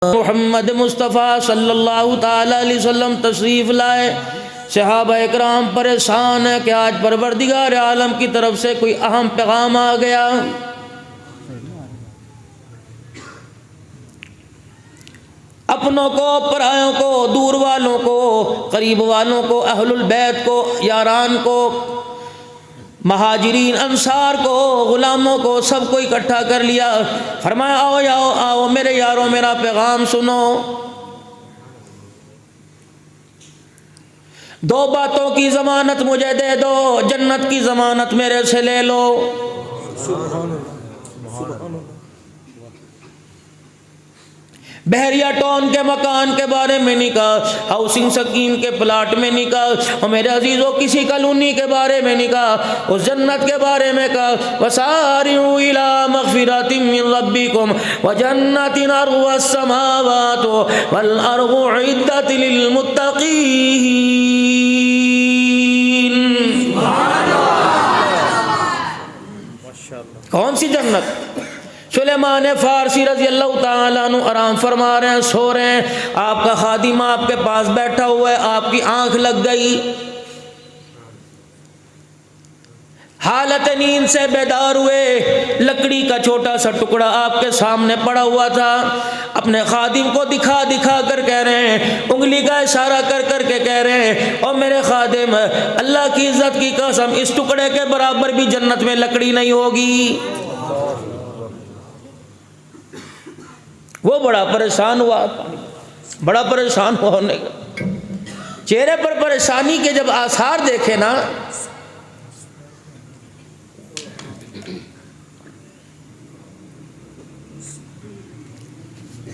मोहम्मद मुस्तफ़ा सल्लल्लाहु ताला अलैहि वसल्लम तशरीफ़ लाए। सहाबा इकराम परेशान है कि आज परवरदिगार आलम की तरफ से कोई अहम पैगाम आ गया। अपनों को, परायों को, दूर वालों को, करीब वालों को, अहलुल बैत को, यारान को, महाजिरीन अंसार को, गुलामों को, सबको इकट्ठा कर लिया। फरमाया आओ आओ आओ मेरे यारों, मेरा पैगाम सुनो। दो बातों की जमानत मुझे दे दो, जन्नत की जमानत मेरे से ले लो। बहरिया टाउन के मकान के बारे में नहीं कहा, हाउसिंग स्कीम के प्लाट में नहीं कहा, और मेरे अजीजों किसी कॉलोनी के बारे में नहीं कहा, उस जन्नत के बारे में कहा वसारिउ इला मग़फ़िरतिम मिन रब्बिकुम व जन्नतिन अर्ज़ुहस समावातु वल अर्ज़ु उइद्दत लिल मुत्तक़ीन। कौन सी जन्नत? सुलेमान फारसी रजी अल्लाह ताला अन्हु आराम फरमा रहे हैं, सो रहे हैं, आपका खादिम आपके पास बैठा हुआ है, आपकी आंख लग गई, हालत नींद से बेदार हुए, लकड़ी का छोटा सा टुकड़ा आपके सामने पड़ा हुआ था। अपने खादिम को दिखा दिखा कर कह रहे हैं, उंगली का इशारा कर कर के कह रहे हैं, और मेरे खादिम अल्लाह की इज्जत की कसम इस टुकड़े के बराबर भी जन्नत में लकड़ी नहीं होगी। वो बड़ा परेशान हुआ, बड़ा परेशान हुआ होने का, चेहरे पर परेशानी के जब आसार देखे ना,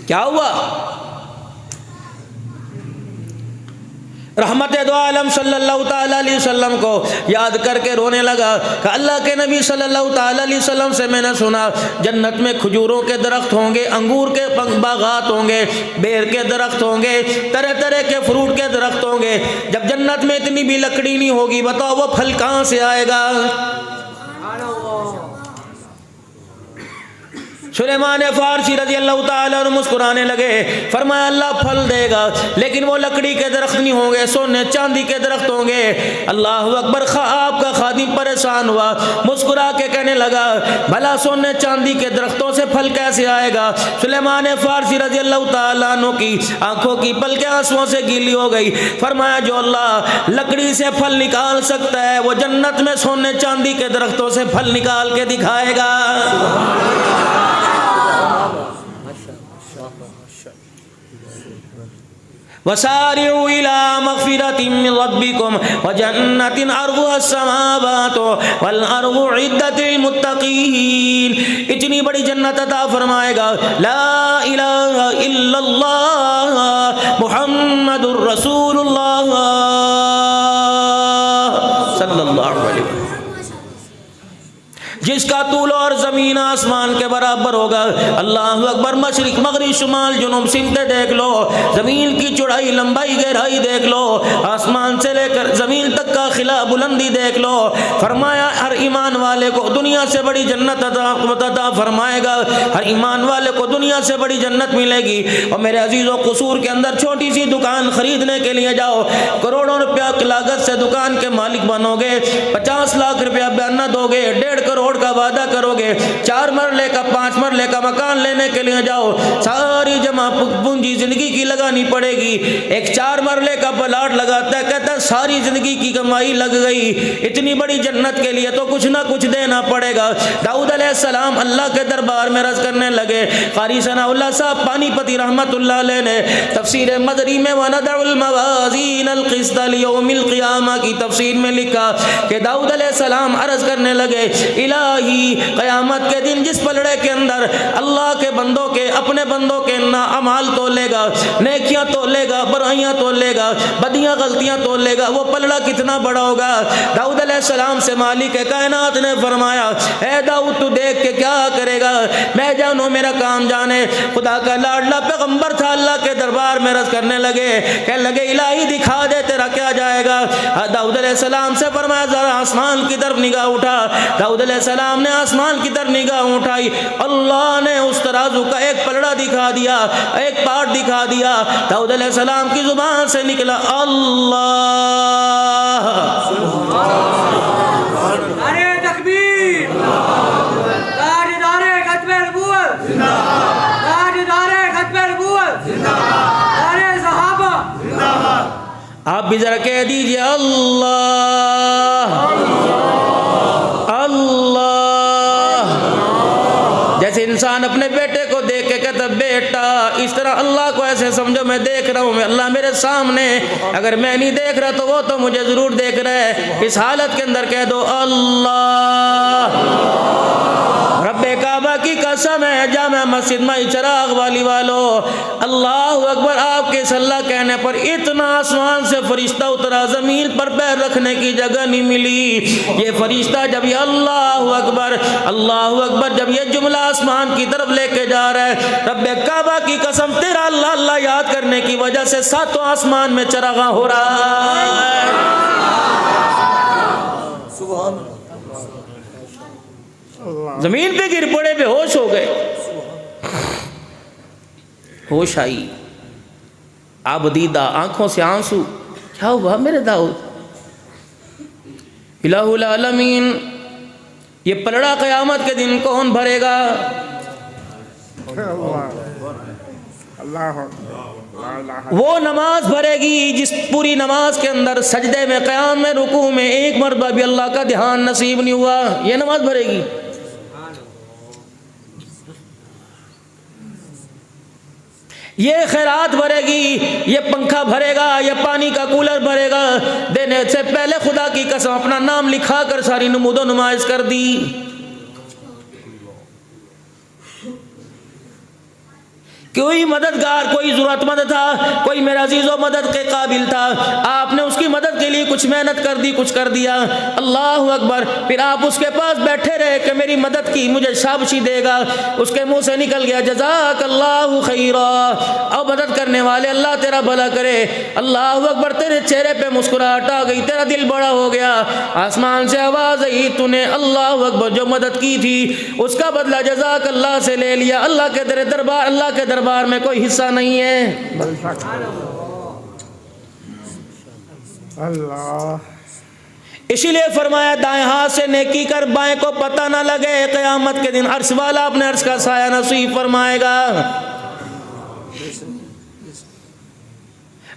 क्या हुआ? रहमत दो आलम सल्लल्लाहु ताला अलैहि वसल्लम को याद करके रोने लगा कि अल्लाह के नबी सल्लल्लाहु ताला अलैहि वसल्लम से मैंने सुना जन्नत में खजूरों के दरख्त होंगे, अंगूर के बागात होंगे, बेर के दरख्त होंगे, तरह तरह के फ्रूट के दरख्त होंगे। जब जन्नत में इतनी भी लकड़ी नहीं होगी, बताओ वो फल कहाँ से आएगा? सुलेमान फारसी रजी अल्लाह ताला अन्हु मुस्कुराने लगे, फरमाया अल्लाह फल देगा, लेकिन वो लकड़ी के दरख्त नहीं होंगे, सोने चांदी के दरख्त होंगे। अल्लाह अकबर। आपका खादिम परेशान हुआ, मुस्कुरा के कहने लगा भला सोने चांदी के दरख्तों से फल कैसे आएगा? सुलेमान फारसी रजी अल्लाह ताला अन्हु की आंखों की पलकें आंसुओं से गीली हो गई। फरमाया जो अल्लाह लकड़ी से फल निकाल सकता है, वो जन्नत में सोने चांदी के दरख्तों से फल निकाल के दिखाएगा। वसारिउ इला मग़फ़िरतिम मिन रब्बिकुम व जन्नतिन अर्ज़ुहस समावातु वल अर्ज़ु उइद्दत लिल मुत्तक़ीन। इतनी बड़ी जन्नत अता फरमाएगा। ला इलाहा इल्लल्लाह मुहम्मदुर रसूलुल्लाह सल्लल्लाहु अलैहि वसल्लम। जिसका तूल और ज़मीन आसमान के बराबर होगा। अल्लाह अकबर। मशरिक मगरिब शुमाल जुनूब सिमतें देख लो, ज़मीन की चौड़ाई लंबाई गहराई देख लो, आसमान से लेकर ज़मीन तक का खिला बुलंदी देख लो। फरमाया हर ईमान वाले को दुनिया से बड़ी जन्नत अता फरमाएगा, हर ईमान वाले को दुनिया से बड़ी जन्नत मिलेगी। और मेरे अजीज़ों, कसूर के अंदर छोटी सी दुकान खरीदने के लिए जाओ, करोड़ों रुपया की लागत से दुकान के मालिक बनोगे, 50 लाख रुपया बयाना दोगे, 1.5 करोड़ का वादा करोगे, 4 मरले का 5 मरले का मकान लेने के लिए जाओ, सारी जमा पूंजी जिंदगी की लगानी पड़ेगी। एक 4 मरले का प्लाट लगाता है, कहता है सारी जिंदगी की कमाई लग गई। इतनी बड़ी जन्नत के लिए तो कुछ ना कुछ देना पड़ेगा। दाऊद अलैहिस्सलाम अल्लाह के दरबार में रज़ करने लगे। क़ारी सनाउल्लाह साहब पानीपती रहमतुल्लाह अलैह ने तफसीर मदरी में वनदउल मवाज़ीन अल क़िस्त लियौमिल क़ियामा की तफसीर में लिखा कि दाऊद अलैहिस्सलाम अर्ज़ करने लगे इलाही क़यामत के दिन जिस पलड़े के अंदर अल्लाह के बंदों के, अपने बंदों के ना अमाल तोलेगा, नेकियां तोलेगा, बुराइयां तोलेगा, बदियां गलतियां तोल लेगा, वो पलड़ा कितना बड़ा होगा। दाऊद अलैहिस्सलाम से मालिक कायनात ने फरमाया, ऐ दाऊद तू देख के क्या करेगा, मैं जानू मेरा काम जाने। खुदा का लाडला पैगंबर था, अल्लाह के दरबार में रस करने लगे, कहने लगे इलाही दिखा दे तेरा क्या जाएगा। दाऊद अलैहिस्सलाम से फरमाया जरा आसमान की तरफ निगाह उठा। दाऊद अलैहिस्सलाम ने आसमान की तरफ निगाह उठाई, अल्लाह ने उस तराजू का एक पलड़ा दिखा दिया, एक पार्ट दिखा दिया। दाऊद अलैहिस्सलाम की जुबान से निकला अल्लाह। नारे तकबीर, ताजदारे खत्मे नबूवत, ताजदारे खत्मे नबूवत, नारे सहाबा। आप भी जरा कह दीजिए अल्लाह अल्लाह। जैसे इंसान अपने बेटे को देख के कहता बेटा, इस तरह अल्लाह को ऐसे समझो मैं देख रहा हूँ, मैं अल्लाह मेरे सामने, अगर मैं नहीं देख रहा तो वो तो मुझे जरूर देख रहा है। इस हालत के अंदर कह दो अल्लाह। रब्बे काबा की कसम है, जामा मस्जिद में चिराग वाली वालों, अल्लाह अकबर। आपके सल्ला कहने पर इतना आसमान से फरिश्ता उतरा, जमीन पर पैर रखने की जगह नहीं मिली। ये फरिश्ता जब ये अल्लाह अकबर जब ये जुमला आसमान की तरफ लेके जा रहा है, रब्बे काबा की कसम तेरा अल्लाह अल्लाह याद करने की वजह से सातों आसमान में चिरागा हो रहा है। सुभान अल्लाह। जमीन पे गिर पड़े, बेहोश हो गए, होश आई, आबदीदा आंखों से आंसू। क्या हुआ मेरे दाऊद? इलाहुल आलमीन, ये पलड़ा क़यामत के दिन कौन भरेगा? वो नमाज भरेगी जिस पूरी नमाज के अंदर सजदे में, क़याम में, रुकू में एक मरतबा भी अल्लाह का ध्यान नसीब नहीं हुआ, ये नमाज भरेगी। ये खैरात भरेगी, ये पंखा भरेगा, ये पानी का कूलर भरेगा। देने से पहले खुदा की कसम अपना नाम लिखा कर सारी नमूदो नुमाइश कर दी। कोई मददगार, कोई जरूरतमंद था, कोई मेरा अजीज़ो मदद के काबिल था, आपने उसकी मदद के लिए कुछ मेहनत कर दी, कुछ कर दिया, अल्लाह अकबर। फिर आप उसके पास बैठे रहे कि मेरी मदद की, मुझे शाबाशी देगा। उसके मुंह से निकल गया जज़ाकल्लाहु खैरा, अब मदद करने वाले अल्लाह तेरा भला करे। अल्लाह अकबर, तेरे चेहरे पे मुस्कुराहट आ गई, तेरा दिल बड़ा हो गया। आसमान से आवाज़ आई, तूने अल्लाह अकबर जो मदद की थी उसका बदला जज़ाकल्लाह से ले लिया। अल्लाह के तेरे दरबार, अल्लाह के दरबार में कोई हिस्सा नहीं है। अल्लाह। इसीलिए फरमाया दाएं हाथ से नेकी कर, बाएं को पता ना लगे, क़यामत के दिन अर्श वाला अपने अर्श का साया नसीब फरमाएगा।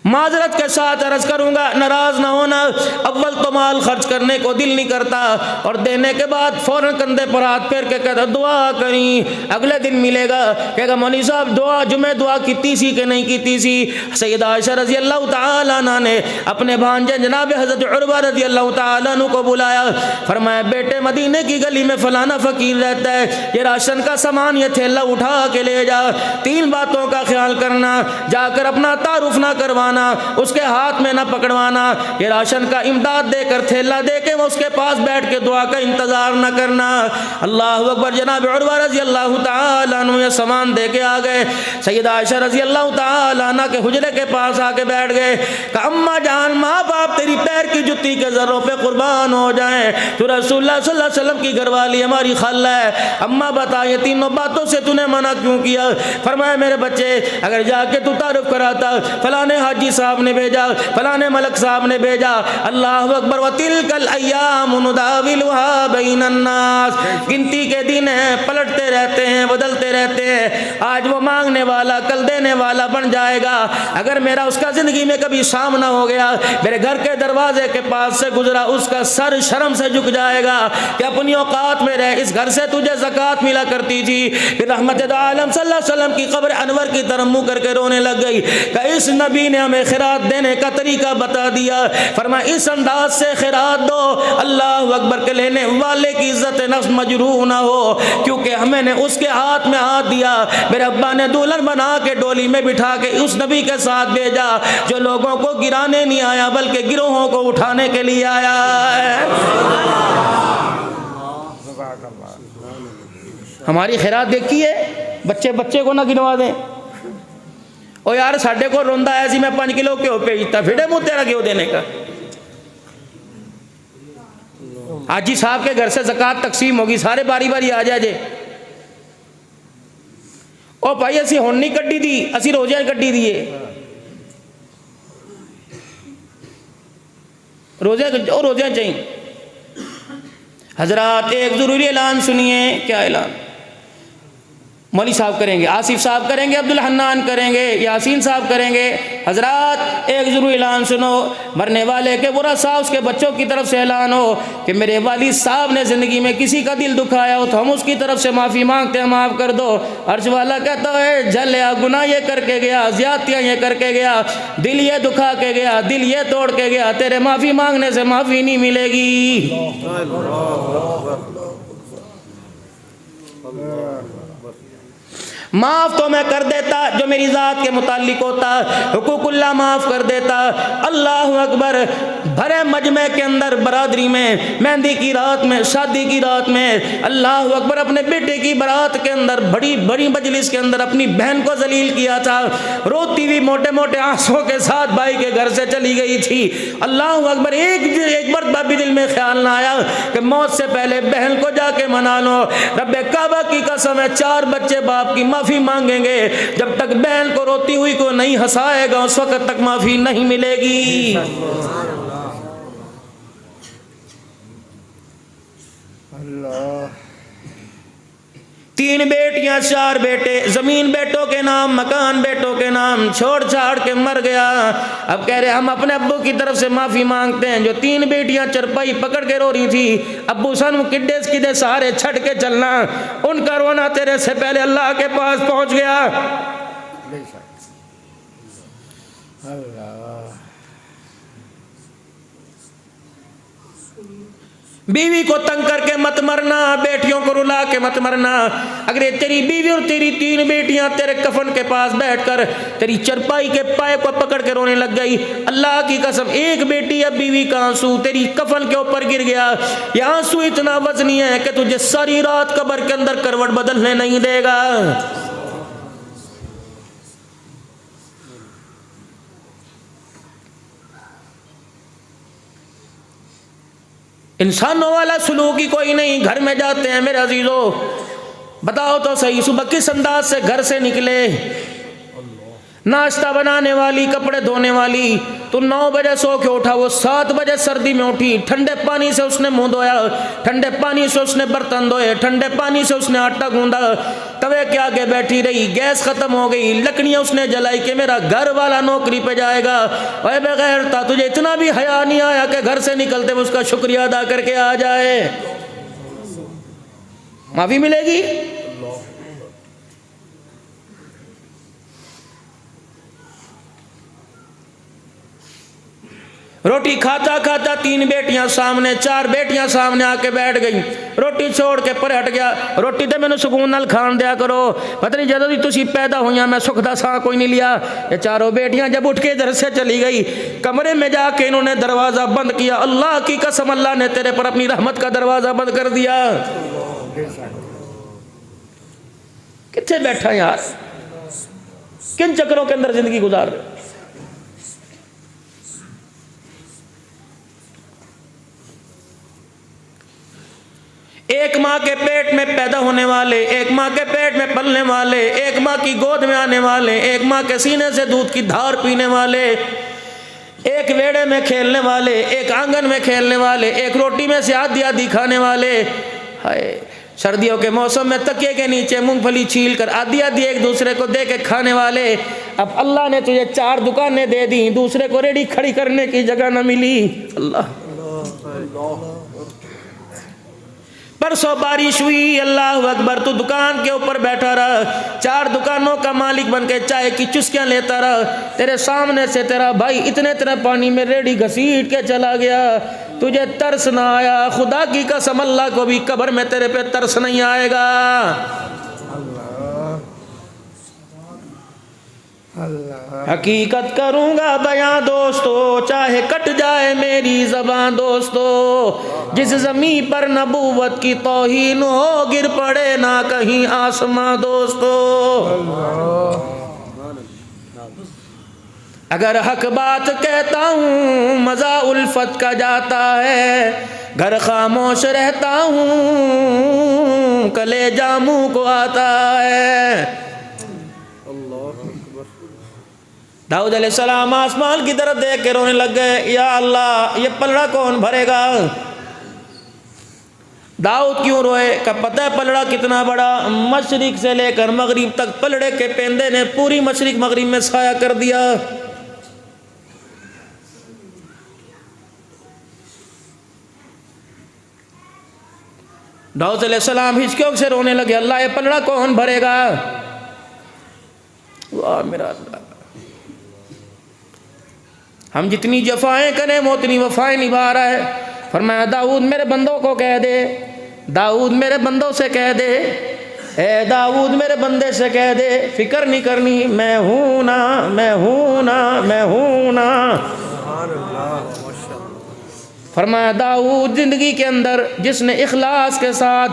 माजरत के साथ अर्ज करूंगा, नाराज ना होना। अव्वल तो माल खर्च करने को दिल नहीं करता, और देने के बाद फौरन कंधे पर हाथ फेर के कहता दुआ करी, अगले दिन मिलेगा, कहेगा मौलवी साहब दुआ जुमे दुआ कीती सी कि नहीं कीती सी। सैयदा आयशा रजी अल्लाह तआला अन्हा ने अपने भांजे जनाब हज़रत उरवा रजी अल्लाह तआला अन्हु को बुलाया, फरमाया बेटे मदीने की गली में फलाना फ़कीर रहता है, ये राशन का सामान, ये थैला उठा के ले जा। 3 बातों का ख्याल करना, जाकर अपना तारुफ ना करवाना, उसके हाथ में ना पकड़वाना, ये राशन का इमदाद देकर थैला देके वो उसके पास बैठ के दुआ का इंतजार ना करना। अल्लाह अकबर। जनाब उरवा रज़ी अल्लाह तआला अन्हु ये सामान दे के आ गए। सैयदा आयशा रज़ी अल्लाह तआला अन्हा के हुजरे के पास आके बैठ गए। कहा अम्मा जान, माँ बाप तेरी पैर की जुत्ती के जर्रों पे कुर्बान हो जाए, तो रसूलुल्लाह सल्लल्लाहु अलैहि वसल्लम की घरवाली हमारी खाला है। अम्मा बता ये 3 बातों से तूने मना क्यों किया? फरमाया मेरे बच्चे, अगर जाके तू तारुफ कराता, फलाने हाजी साहब ने भेजा, फलाने मलक साहब ने भेजा, अल्लाह अकबर। व तिलकल अय्याम नुदाविलुहा बैनन नास, गिनती के दिन हैं, पलटते रहते हैं, बदलते रहते हैं। आज वो मांगने वाला कल देने वाला बन जाएगा। अगर मेरा उसका जिंदगी में कभी सामना हो गया, मेरे घर के दरवाजे के पास से गुजरा, उसका सर शर्म से झुक जाएगा कि अपनी औकात में रह, इस घर से तुझे ज़कात मिला करती थी। फिर रहमत आलम सल्लल्लाहु अलैहि वसल्लम की कब्र अनवर की तरफ मुंह करके रोने लग गई कि इस नबी ने हमें खैरात देने का तरीका बता दिया। फरमाया इस अंदाज से खैरात दो अल्लाह अकबर के लेने वाले की इज्जत नफ्स मजरूह ना हो, क्योंकि मैंने उसके हाथ में हाथ दिया, मेरे अब्बा ने दुल्हन बना के डोले टोली में बिठा के उस नबी के साथ भेजा जो लोगों को गिराने नहीं आया बल्कि गिरोहों को उठाने के लिए आया है। हमारी खैरात देखिए, बच्चे बच्चे को ना गिनवा दें। ओ यार साढ़े को रोंदा है सी मैं 5 किलो घ्यो भेजता, फिर मुँह तेरा घ्यो देने का। हाजी साहब के घर से ज़कात तकसीम होगी, सारे बारी बारी आ जाए जे। ओ भाई असी हुण नहीं कड्डी दी, असी रोज़े कड्डी दी है। रोज़े चाहिए। हजरात एक ज़रूरी ऐलान सुनिए। क्या ऐलान? मौली साहब करेंगे, आसिफ साहब करेंगे, अब्दुल हन्नान करेंगे, यासीन साहब करेंगे। हजरात एक ज़रूरी ऐलान सुनो। मरने वाले के बुरा साहब उसके बच्चों की तरफ से ऐलान हो कि मेरे वालिद साहब ने ज़िंदगी में किसी का दिल दुखाया हो तो हम उसकी तरफ से माफ़ी मांगते हैं, माफ़ कर दो। अर्श वाला कहता है झल्या गुनाह ये करके गया, ज़्यादतियाँ ये करके गया, दिल ये दुखा के गया, दिल ये तोड़ के गया, तेरे माफ़ी मांगने से माफ़ी नहीं मिलेगी। माफ़ तो मैं कर देता जो मेरी ज़ात के मुताल्लिक होता, हुकूकुल्लाह माफ़ कर देता। अल्लाह अकबर। भरे मजमे के अंदर बरादरी में मेहंदी की रात में, शादी की रात में, अल्लाह अकबर अपने बेटे की बारात के अंदर बड़ी बड़ी मजलिस के अंदर अपनी बहन को जलील किया था। रोती हुई मोटे मोटे आंसुओं के साथ भाई के घर से चली गई थी। अल्लाह अकबर। एक बार भी दिल में ख्याल ना आया कि मौत से पहले बहन को जाके मना लो। रब्बे काबा की कसम है 4 बच्चे बाप की माफ़ी मांगेंगे, जब तक बहन को रोती हुई को नहीं हंसाएगा उस वक्त तक माफ़ी नहीं मिलेगी। अल्लाह। 3 बेटियां 4 बेटे, जमीन बेटों के नाम, मकान बेटों के नाम, छोड़ छाड़ के मर गया। अब कह रहे हम अपने अब्बू की तरफ से माफ़ी मांगते हैं। जो 3 बेटियां चरपाई पकड़ के रो रही थी, अब्बू सन किड्डे किड्डे सहारे छट के चलना, उनका रोना तेरे से पहले अल्लाह के पास पहुंच गया। बीवी को तंग करके मत मरना, बेटियों को रुला के मत मरना। अगर तेरी बीवी और तेरी 3 बेटियां तेरे कफन के पास बैठकर तेरी चरपाई के पाए को पकड़ के रोने लग गई, अल्लाह की कसम एक बेटी या बीवी का आंसू तेरी कफन के ऊपर गिर गया, ये आंसू इतना वजनी है कि तुझे सारी रात कब्र के अंदर करवट बदलने नहीं देगा। इंसानों वाला सलूक ही कोई नहीं। घर में जाते हैं मेरे अजीजों, बताओ तो सही, सुबह किस अंदाज से घर से निकले। नाश्ता बनाने वाली, कपड़े धोने वाली, तो 9 बजे सो के उठा, वो 7 बजे सर्दी में उठी, ठंडे पानी से उसने मुंह धोया, ठंडे पानी से उसने बर्तन धोए, ठंडे पानी से उसने आटा गूंदा, तवे के आगे बैठी रही, गैस खत्म हो गई, लकड़ियां उसने जलाई कि मेरा घर वाला नौकरी पे जाएगा। अरे बगैर था तुझे इतना भी हया नहीं आया कि घर से निकलते हुए उसका शुक्रिया अदा करके आ जाए। माफी मिलेगी। रोटी खाता खाता 3 बेटियां सामने, 4 बेटियां सामने आके बैठ गई, रोटी छोड़ के परे हट गया। रोटी तो मैंने सुकून नाल खान दिया करो, पता नहीं जदों दी तुसी पैदा हुई मैं सुख दा सां कोई नहीं लिया। ये 4 बेटियां जब उठ के इधर से चली गई, कमरे में जाके इन्होंने दरवाजा बंद किया। अल्लाह की कसम, अल्लाह ने तेरे पर अपनी रहमत का दरवाजा बंद कर दिया। कितने बैठा यार, किन चक्करों के अंदर जिंदगी गुजार रहे। एक माँ के पेट में पैदा होने वाले, एक माँ के पेट में पलने वाले, एक माँ की गोद में आने वाले, एक माँ के सीने से दूध की धार पीने वाले, एक वेड़े में खेलने वाले, एक आंगन में खेलने वाले, एक रोटी में से आधी आधी खाने वाले। हाय, सर्दियों के मौसम में तकिए के नीचे मूंगफली छील कर आधी आधी एक दूसरे को दे के खाने वाले। अब अल्लाह ने तुझे 4 दुकानें दे दी, दूसरे को रेडी खड़ी करने की जगह न मिली। अल्लाह, परसों बारिश हुई, अल्लाह अकबर, तू दुकान के ऊपर बैठा रहा, 4 दुकानों का मालिक बन के चाय की चुस्कियां लेता रहा। तेरे सामने से तेरा भाई इतने पानी में रेडी घसीट के चला गया, तुझे तरस ना आया। खुदा की कसम, अल्लाह को भी कब्र में तेरे पे तरस नहीं आएगा। हकीकत करूँगा बयां दोस्तों, चाहे कट जाए मेरी ज़बान दोस्तों। जिस ज़मीन पर नबूवत की तौहीन हो, गिर पड़े ना कहीं आसमां दोस्तों। अगर हक बात कहता हूँ मज़ा उल्फत का जाता है, घर खामोश रहता हूँ कलेजा मुँह को आता है। दाऊद अलैहिस्सलाम आसमान की तरफ देख के रोने लग गए, या अल्लाह ये पलड़ा कौन भरेगा। दाऊद क्यों रोए का पता है पलड़ा कितना बड़ा, मशरिक से लेकर मगरिब तक पलड़े के पेंदे ने पूरी मशरिक मगरिब में साया कर दिया। दाऊद अलैहिस्सलाम हिचकियों से रोने लगे, अल्लाह ये पलड़ा कौन भरेगा। वाह मेरा अल्लाह, हम जितनी जफाएं करें वो उतनी वफाएं निभा रहा है। फरमाया दाऊद मेरे बंदों को कह दे, दाऊद मेरे बंदों से कह दे, ए दाऊद मेरे बंदे से कह दे, फिक्र नहीं करनी, मैं हूं ना, मैं हूं ना, मैं हूं ना। फरमाया दाऊद जिंदगी के अंदर जिसने इखलास के साथ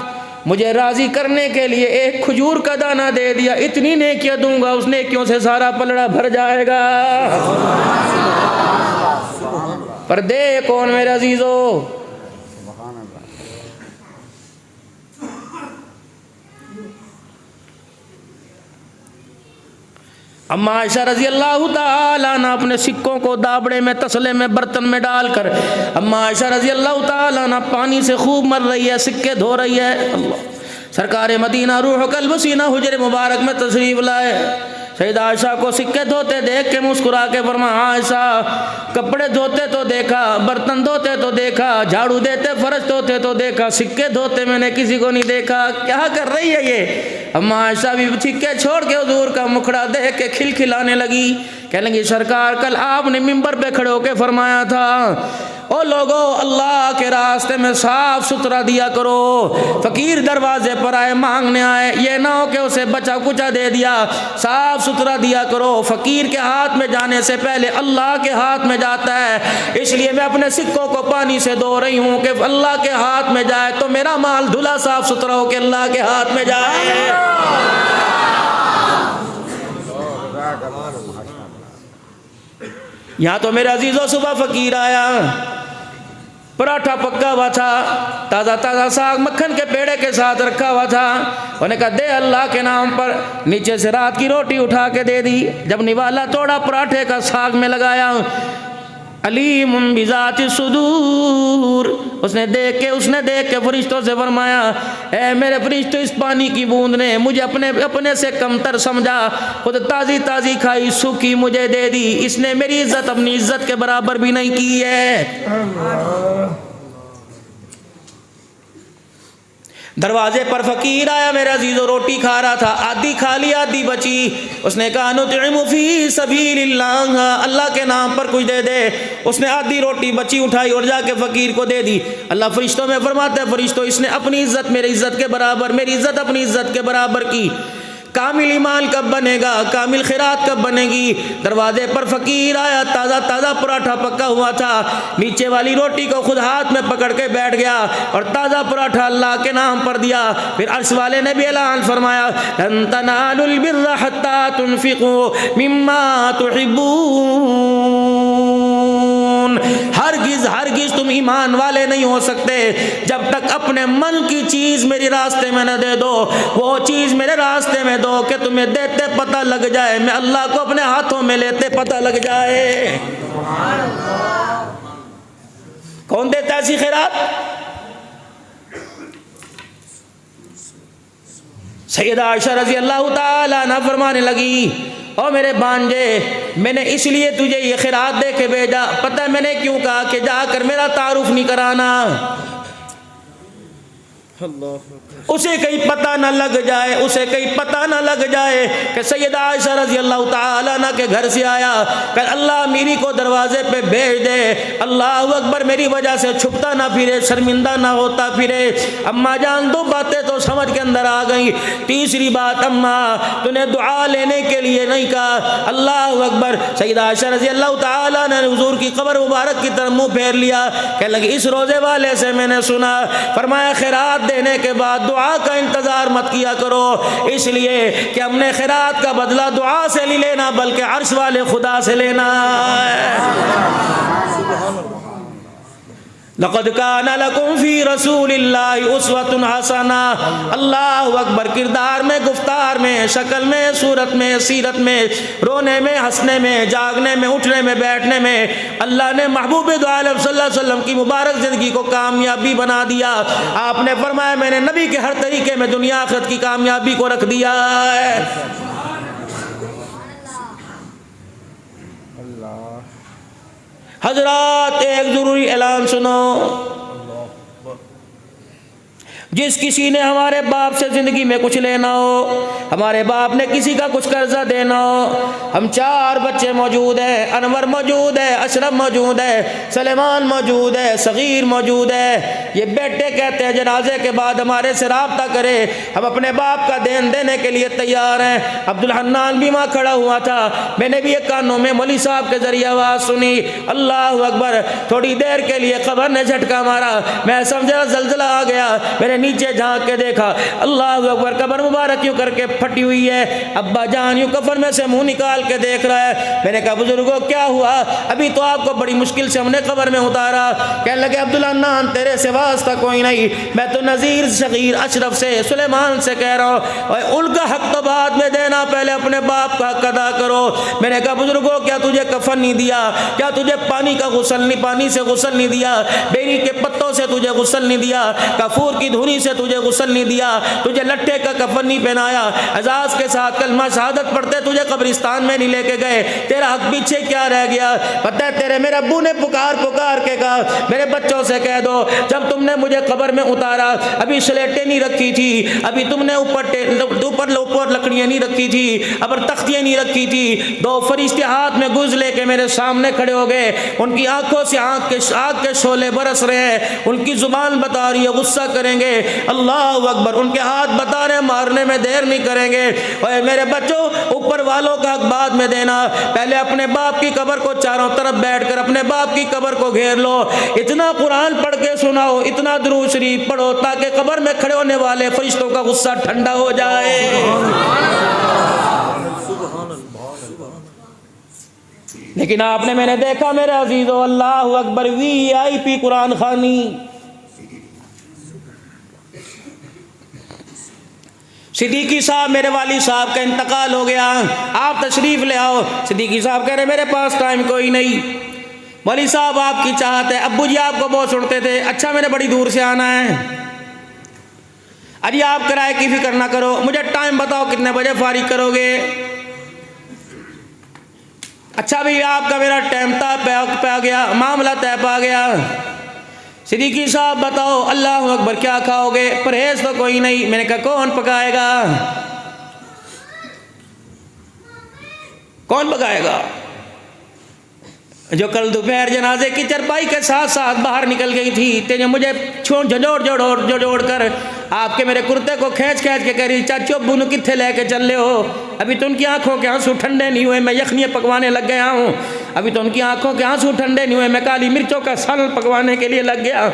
मुझे राजी करने के लिए एक खजूर का दाना दे दिया, इतनी नेकियां दूंगा उस नेकियों से सारा पलड़ा भर जाएगा। पर दे कौन मेरे अजीजो, अम्मा आयशा रजी अल्लाह ताला अन्हा अपने सिक्कों को दाबड़े में तसले में बर्तन में डालकर अम्मा आयशा रजी अल्लाह ताला अन्हा पानी से खूब मर रही है, सिक्के धो रही है। अल्लाह सरकार मदीना रूह कल्ब सीना हुजरे मुबारक में तशरीफ लाए। सैयदा आयशा को सिक्के धोते देख के मुस्कुरा के फरमाया, आयशा कपड़े धोते तो देखा, बर्तन धोते तो देखा, झाड़ू देते फर्श धोते तो देखा, सिक्के धोते मैंने किसी को नहीं देखा, क्या कर रही है ये। अम्मा आयशा भी सिक्के छोड़ के हुजूर का मुखड़ा देख के खिलखिलाने लगी। कहने लगी सरकार कल आपने मिंबर पे खड़े होके फरमाया था, ओ लोगो अल्लाह के रास्ते में साफ सुथरा दिया करो। फकीर दरवाजे पर आए मांगने आए, ये ना हो कि उसे बचा कुचा दे दिया, साफ सुथरा दिया करो। फकीर के हाथ में जाने से पहले अल्लाह के हाथ में जाता है, इसलिए मैं अपने सिक्कों को पानी से धो रही हूँ कि अल्लाह के हाथ में जाए तो मेरा माल धुला साफ सुथरा हो के अल्लाह के हाथ में जाए। यहाँ तो मेरे अजीजों सुबह फकीर आया, पराठा पक्का हुआ था, ताज़ा ताज़ा साग मक्खन के पेड़े के साथ रखा हुआ था। उन्होंने कहा दे अल्लाह के नाम पर। नीचे से रात की रोटी उठा के दे दी। जब निवाला तोड़ा पराठे का साग में लगाया, अलीम बिज़ाति सुदूर, उसने देख के फरिश्तों से फरमाया, ए मेरे फरिश्तों इस पानी की बूंद ने मुझे अपने से कमतर समझा, खुद ताज़ी ताज़ी खाई सूखी मुझे दे दी, इसने मेरी इज्जत अपनी इज्जत के बराबर भी नहीं की है। दरवाजे पर फकीर आया, मेरा अजीजो रोटी खा रहा था, आधी खा ली आधी बची। उसने कहा नुतइमु फी सबीलिल्लाह, अल्लाह के नाम पर कुछ दे दे। उसने आधी रोटी बची उठाई और जाके फकीर को दे दी। अल्लाह फरिश्तों में फरमाता है, फरिश्तों इसने अपनी इज्जत मेरी इज्जत के बराबर, मेरी इज्जत अपनी इज्जत के बराबर की। कामिल ईमान कब बनेगा, कामिल खिरात कब बनेगी। दरवाजे पर फकीर आया, ताज़ा ताज़ा पराठा पका हुआ था, नीचे वाली रोटी को खुद हाथ में पकड़ के बैठ गया और ताज़ा पराठा अल्लाह के नाम पर दिया। फिर अर्श वाले ने भी ऐलान फरमाया, लन तनालुल बिर्रा हत्ता तुनफिकू मिम्मा तुहिब्बून, हरगिज़ हरगिज़ तुम ईमान वाले नहीं हो सकते जब तक अपने मन की चीज़ मेरे रास्ते में न दे दो। वो चीज़ मेरे रास्ते में दो कि तुम्हें देते पता लग जाए, मैं अल्लाह को अपने हाथों में लेते पता लग जाए। कौन देता ऐसी खैरात? सैयदा आयशा रज़ी अल्लाह ताला अन्हा फरमाने लगी, और मेरे भांजे मैंने इसलिए तुझे ये खैरात दे के भेजा, पता है मैंने क्यों कहा कि जाकर मेरा तारुफ नहीं कराना। उसे कहीं पता न लग जाए, उसे कहीं पता न लग जाए कि सैयदा आयशा रज़ी अल्लाह ताला अन्हा के घर से आया, कि अल्लाह मेरी को दरवाजे पे भेज दे, अल्लाह अकबर, मेरी वजह से छुपता ना फिरे, शर्मिंदा ना होता फिरे। अम्मा जान दो बातें तो समझ के अंदर आ गई। तीसरी बात, अम्मा तूने दुआ लेने के लिए नहीं कहा, अल्लाह अकबर। सैयदा आयशा रज़ी अल्लाह ताला ने हुजूर की कब्र मुबारक की तरफ मुँह फेर लिया, कह लगी इस रोज़े वाले से मैंने सुना, फरमाया खैरात देने के बाद दुआ का इंतजार मत किया करो, इसलिए कि हमने खैरात का बदला दुआ से नहीं लेना बल्कि अर्श वाले खुदा से लेना है। लक़द काना लकुम फ़ी रसूलिल्लाहि उस्वतुन हसना। अल्लाह अकबर। किरदार में, गुफ्तार में, शक्ल में, सूरत में, सीरत में, रोने में, हंसने में, जागने में, उठने में, बैठने में अल्लाह ने महबूब दो आलम सल्लल्लाहु अलैहि वसल्लम की मुबारक ज़िंदगी को कामयाबी बना दिया। आपने फरमाया मैंने नबी के हर तरीके में दुनिया आखिरत की कामयाबी को रख दिया है। हजरात, एक जरूरी ऐलान सुनो, जिस किसी ने हमारे बाप से ज़िंदगी में कुछ लेना हो, हमारे बाप ने किसी का कुछ कर्जा देना हो, हम 4 बच्चे मौजूद हैं, अनवर मौजूद है, अशरफ मौजूद है, सलेमान मौजूद है, सगीर मौजूद है। ये बेटे कहते हैं जनाजे के बाद हमारे से राब्ता करे, हम अपने बाप का देन देने के लिए तैयार हैं। अब्दुल हन्नान भी वहाँ खड़ा हुआ था, मैंने भी एक कानों में मौली साहब के जरिए आवाज़ सुनी, अल्लाह अकबर। थोड़ी देर के लिए खबर ने झटका मारा, मैं समझा जलजला आ गया, मेरे नीचे झांक के देखा, अल्लाह अकबर, कब्र मुबारक यूं करके फटी हुई है। अब्बा जान यूं कफन में से मुंह निकाल के देख रहा है। मैंने कहा बुजुर्गों क्या हुआ, अभी तो आपको बड़ी मुश्किल से हमने कब्र में उतारा। कहने लगे अब्दुल हन्नान तेरे से वास्ता कोई नहीं, मैं तो नज़ीर, शगीर, अशरफ से, सुलेमान से कह रहा हूँ, और उनका हक तो बाद में देना, पहले अपने बाप का हक अदा करो। मैंने कहा बुजुर्गों क्या तुझे कफन नहीं दिया, क्या तुझे पानी का गुस्ल नहीं, पानी से गुस्ल नहीं दिया, बेरी के पत्तों से तुझे गुस्ल नहीं दिया, कफूर की धुनी से तुझे गुस्ल नहीं दिया, तुझे लट्ठे का कफन नहीं पहनाया, अजाज के साथ कलमा शहादत पढ़ते तुझे कब्रिस्तान में नहीं लेके गए, तेरा हक पीछे क्या रह गया। पता है तेरे मेरे अब्बू ने पुकार पुकार के कहा मेरे बच्चों से कह दो जब तुमने मुझे कब्र में उतारा अभी स्लेटें नहीं रखी थी, अभी तुमने ऊपर लकड़ियां नहीं रखी थी, अब तख्तियां नहीं रखी थी, 2 फरिश्ते हाथ में गुज लेके मेरे सामने खड़े हो गए, उनकी आंखों से आग के शोले बरस रहे हैं, उनकी जुबान बता रही है गुस्सा करेंगे, अल्लाह अकबर, उनके हाथ बता रहे मारने में देर नहीं करेंगे। और मेरे बच्चों ऊपर वालों का हक बाद में देना, पहले अपने बाप की कब्र को चारों तरफ बैठकर अपने बाप की कब्र को घेर लो, इतना कुरान पढ़ के सुनाओ, इतना दुरूद शरीफ पढ़ो ताकि कब्र में खड़े होने वाले फरिश्तों का गुस्सा ठंडा हो जाए। लेकिन आपने मैंने देखा मेरे अजीजों, अल्लाह अकबर, VIP कुरान खानी, सिद्दीकी साहब, मेरे वाली साहब का इंतकाल हो गया, आप तशरीफ़ ले आओ। सिद्दीकी साहब कह रहे मेरे पास टाइम कोई नहीं, वाली साहब आपकी चाहत है, अब्बू जी आपको बहुत सुनते थे, अच्छा मैंने बड़ी दूर से आना है, अरे आप किराए की फिक्र ना करो, मुझे टाइम बताओ कितने बजे फारिग करोगे। अच्छा भैया आपका मेरा टाइम पा गया, मामला तय पा गया। सिद्दीकी साहब बताओ अल्लाह अकबर क्या खाओगे, परहेज तो कोई नहीं। मैंने कहा कौन पकाएगा, कौन पकाएगा। जो कल दोपहर जनाजे की चरपाई के साथ साथ बाहर निकल गई थी, तेने मुझे जोड़ कर आपके मेरे कुर्ते को खींच के कह रही चाचो बुनू कित्थे लेके चल रहे हो, अभी तो उनकी आंखों के आंसू ठंडे नहीं हुए, मैं यखनियाँ पकवाने लग गया हूँ, अभी तो उनकी आंखों के आंसू ठंडे नहीं हुए, मैं काली मिर्चों का सल पकवाने के लिए लग गया।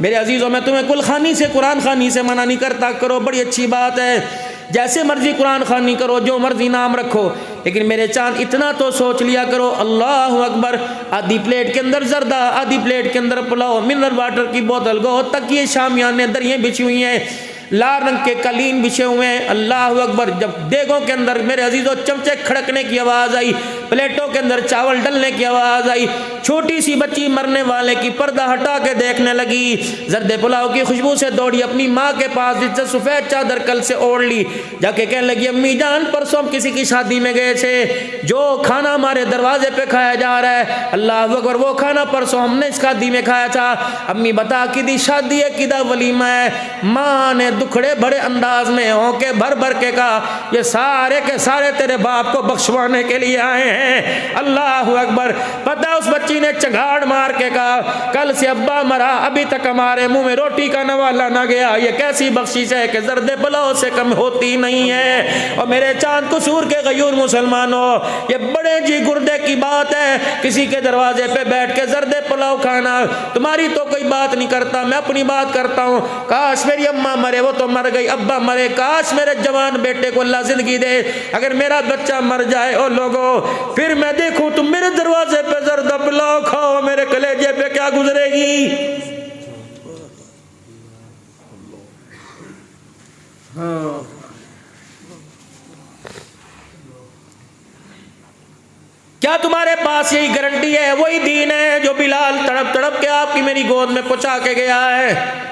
मेरे अजीज़ों, मैं तुम्हें कुल खानी से, कुरान खानी से मना नहीं करता, करो बड़ी अच्छी बात है, जैसे मर्जी कुरान खानी करो, जो मर्जी नाम रखो, लेकिन मेरे चांद इतना तो सोच लिया करो, अल्लाह अकबर, आधी प्लेट के अंदर जर्दा, आधी प्लेट के अंदर पुलाव, मिनरल वाटर की बोतल, गो तक ये शामियाने दरियाँ बिछी हुई हैं, लाल रंग के कालीन बिछे हुए हैं, अल्लाह अकबर। जब देगों के अंदर मेरे अजीज़ों चमचे खड़कने की आवाज़ आई, प्लेटों के अंदर चावल डलने की आवाज़ आई, छोटी सी बच्ची मरने वाले की पर्दा हटा के देखने लगी। जर्दे पुलाव की खुशबू से दौड़ी अपनी माँ के पास, जिससे सफ़ेद चादर कल से ओढ़ ली, जाके कहने लगी अम्मी जान परसों हम किसी की शादी में गए थे, जो खाना हमारे दरवाजे पे खाया जा रहा है, अल्लाह अकबर, वो खाना परसों हमने इस शादी में खाया था। अम्मी बता किदी शादी है, किदा वलीमा है। माँ ने दुखड़े भरे अंदाज में होके भर भर के कहा ये सारे के सारे तेरे बाप को बख्शवाने के लिए आए हैं। अल्लाह अकबर। पता उस बच्ची ने चंगाड़ मार के कहा कल से अब्बा मरा, अभी तक हमारे मुंह में रोटी का नवाला ना गया। ये कैसी बख्शिश है कि जर्दे पुलाव से कम होती नहीं है। और मेरे चांद कसूर के गयूर मुसलमानों, ये बड़े जी गुर्दे की बात है किसी के दरवाजे पे बैठ के जर्दे पुलाव खाना। तुम्हारी तो कोई बात नहीं करता, मैं अपनी बात करता हूँ। काश मेरी अम्मा मरे, वो तो मर गई, अब्बा मरे, काश मेरे जवान बेटे को अल्लाह जिंदगी दे। अगर मेरा बच्चा मर जाए और लोगों फिर मैं देखूं तुम मेरे दरवाजे पे जर्दा पुलाव खाओ, मेरे कलेजे पे क्या गुजरेगी। क्या तुम्हारे पास यही गारंटी है, वही दीन है जो बिलाल तड़प तड़प के आपकी मेरी गोद में पहुंचा के गया है।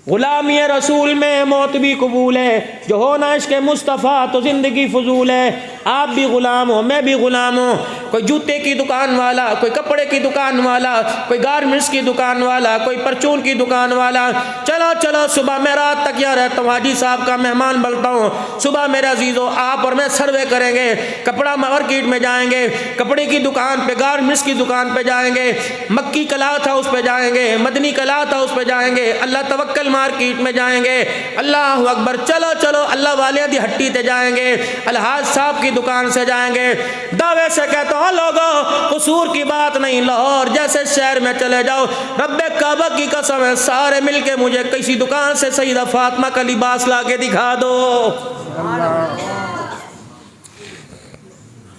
गुलामी रसूल में मौत भी कबूल है, जो होना इश्क़ मुस्तफ़ा तो ज़िंदगी फजूल है। आप भी ग़ुलाम हो, मैं भी ग़ुलाम हूँ। कोई जूते की दुकान वाला, कोई कपड़े की दुकान वाला, कोई गारमेंट्स की दुकान वाला, कोई परचून की दुकान वाला। चलो चलो सुबह मैं रात तक यहाँ रहता हूँ, हाजी साहब का मेहमान बनता हूँ। सुबह मेरे अजीज़ों आप और मैं सर्वे करेंगे, कपड़ा मार्केट में जाएंगे, कपड़े की दुकान पे, गारमेंट्स की दुकान पे जाएंगे, मक्की कला था उस पे जाएंगे, मदनी कला था उस पे जाएंगे, अल्लाह तवक्कल मार्केट में जाएंगे। अल्लाह अकबर। चलो चलो अल्लाह वाले दी हट्टी ते जाएंगे, अलहाज साहब की दुकान से जाएंगे। दावे से कहता हूँ लोगों कसूर की बात नहीं, लाहौर जैसे शहर में चले जाओ, रब्बे काबा की कसम है, सारे मिलके मुझे किसी दुकान से सईदा फातिमा का लिबास ला के दिखा दो।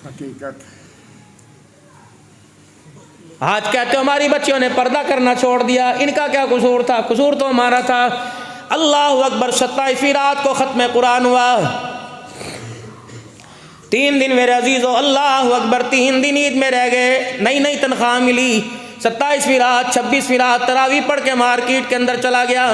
हकीकत। आज कहते हो हमारी बच्चियों ने पर्दा करना छोड़ दिया, इनका क्या कसूर था? कसूर तो हमारा था। अल्लाह अकबर। 27वीं रात को ख़त्म कुरान हुआ। 3 दिन मेरे अजीज़ों, अल्लाह अकबर, 3 दिन ईद में रह गए, नई नई तनख्वाह मिली। 27वीं रात, 26वीं रात तरावी पढ़ के मार्केट के अंदर चला गया।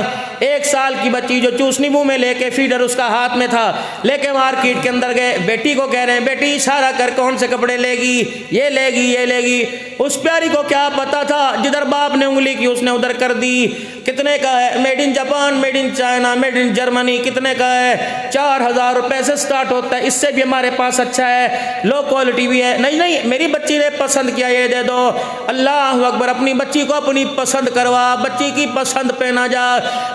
1 साल की बच्ची जो चूसनी मुंह में लेके फीडर उसका हाथ में था, लेके मार्केट के अंदर गए। बेटी को कह रहे हैं बेटी इशारा कर कौन से कपड़े लेगी, ये लेगी ये लेगी। उस प्यारी को क्या पता था, जिधर बाप ने उंगली की उसने उधर कर दी। कितने का है? Made in Japan, made in China, made in Germany. कितने का है? 4000 रुपए से स्टार्ट होता है, इससे भी हमारे पास अच्छा है, लो क्वालिटी भी है। नहीं नहीं मेरी बच्ची ने पसंद किया, ये दे दो। अल्लाह अकबर। अपनी बच्ची को अपनी पसंद करवा, बच्ची की पसंद पहना जा।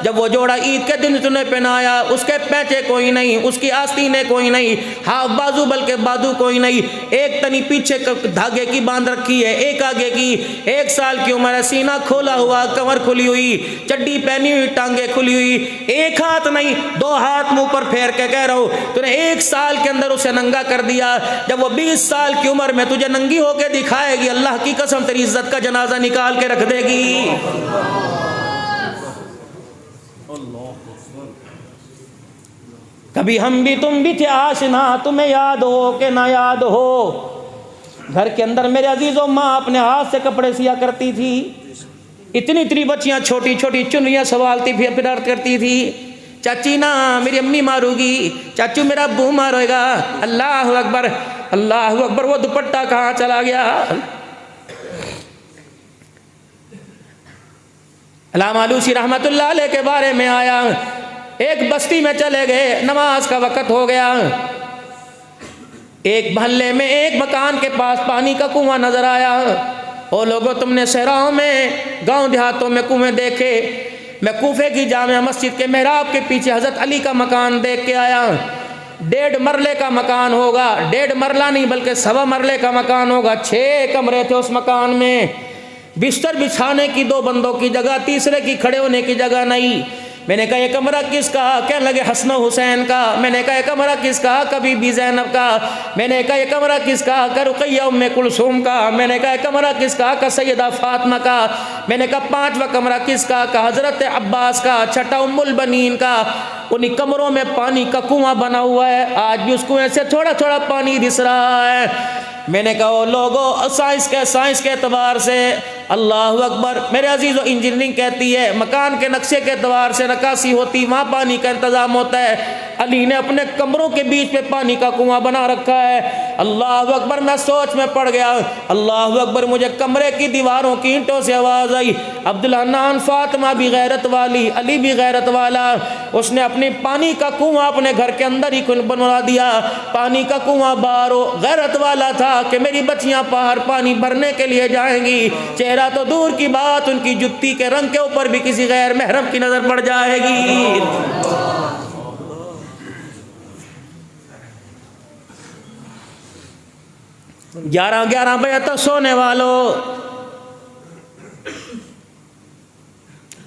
जब वो जोड़ा ईद के दिन तूने पहनाया, उसके पैचे कोई नहीं, उसकी आस्तीनें कोई नहीं, हाफ बाजू बल्कि बाजू कोई नहीं, एक तनी पीछे धागे की बांध रखी है, एक आगे की। 1 साल की उम्र है, सीना खोला हुआ, कमर खुली हुई, चड्डी पहनी हुई, टांगे खुली हुई। एक हाथ नहीं 2 हाथ मुंह पर फेर के कह रहा हूं तूने 1 साल के अंदर उसे नंगा कर दिया। जब वो 20 साल की उम्र में तुझे नंगी होके दिखाएगी, अल्लाह की कसम तेरी इज्जत का जनाजा निकाल के रख देगी। कभी हम भी तुम भी थे आशना, तुम्हें याद हो कि ना याद हो। घर के अंदर मेरे अजीजों माँ अपने हाथ से कपड़े सिया करती थी। इतनी इतनी बच्चियां छोटी छोटी चुनरियां सवालती फिर अर्थ करती थी, चाची ना मेरी अम्मी मारूगी, चाचू मेरा अब्बू मारेगा। अल्लाह अकबर अल्लाह अकबर। वो दुपट्टा कहाँ चला गया? अल्लामा आलूसी रहमतुल्लाह अलैह के बारे में आया, एक बस्ती में चले गए, नमाज का वक़्त हो गया। एक मोहल्ले में एक मकान के पास पानी का कुआं नजर आया। ओ लोगों तुमने शहरों में, गांव देहातों में कुएं देखे? मैं कूफे की जामिया मस्जिद के मेहराब के पीछे हज़रत अली का मकान देख के आया। 1.5 मरले का मकान होगा, 1.5 मरला नहीं बल्कि 1.25 मरले का मकान होगा। 6 कमरे थे उस मकान में। बिस्तर बिछाने की 2 बंदों की जगह, तीसरे की खड़े होने की जगह नहीं। मैंने कहा ये कमरा किसका? कहने लगे हसन हुसैन का। मैंने कहा ये कमरा किसका? कभी भी ज़ैनब का। मैंने कहा ये कमरा किसका? का रुक़ैया उम्मे कुलसूम का। मैंने कहा ये कमरा किसका? का सैयदा फातिमा का। मैंने कहा पांचवा कमरा किसका? का हज़रत अब्बास का। छठा उम्मुल बनीन का। उन्हीं कमरों में पानी का कुआं बना हुआ है, आज भी उस कुएं से थोड़ा थोड़ा पानी रिस रहा है। मैंने कहा ओ लोगों, साइंस के एतबार से अल्लाह अकबर, मेरे अजीज़, इंजीनियरिंग कहती है मकान के नक्शे के एतबार से नक्काशी होती, वहाँ पानी का इंतज़ाम होता है। अली ने अपने कमरों के बीच में पानी का कुआं बना रखा है। अल्लाह अकबर, मैं सोच में पड़ गया। अल्लाह अकबर, मुझे कमरे की दीवारों की ईंटों से आवाज़ आई। अब्दुल हन्नान, फातिमा भी गैरत वाली, अली भी गैरत वाला, उसने अपनी पानी का कुआं अपने घर के अंदर ही बनवा दिया। पानी का कुआं बाहर गैरत वाला था कि मेरी बच्चियां बाहर पानी भरने के लिए जाएंगी, चेहरा तो दूर की बात, उनकी जुत्ती के रंग के ऊपर भी किसी गैर महरम की नजर पड़ जाएगी। 11 बजे तक सोने वालों,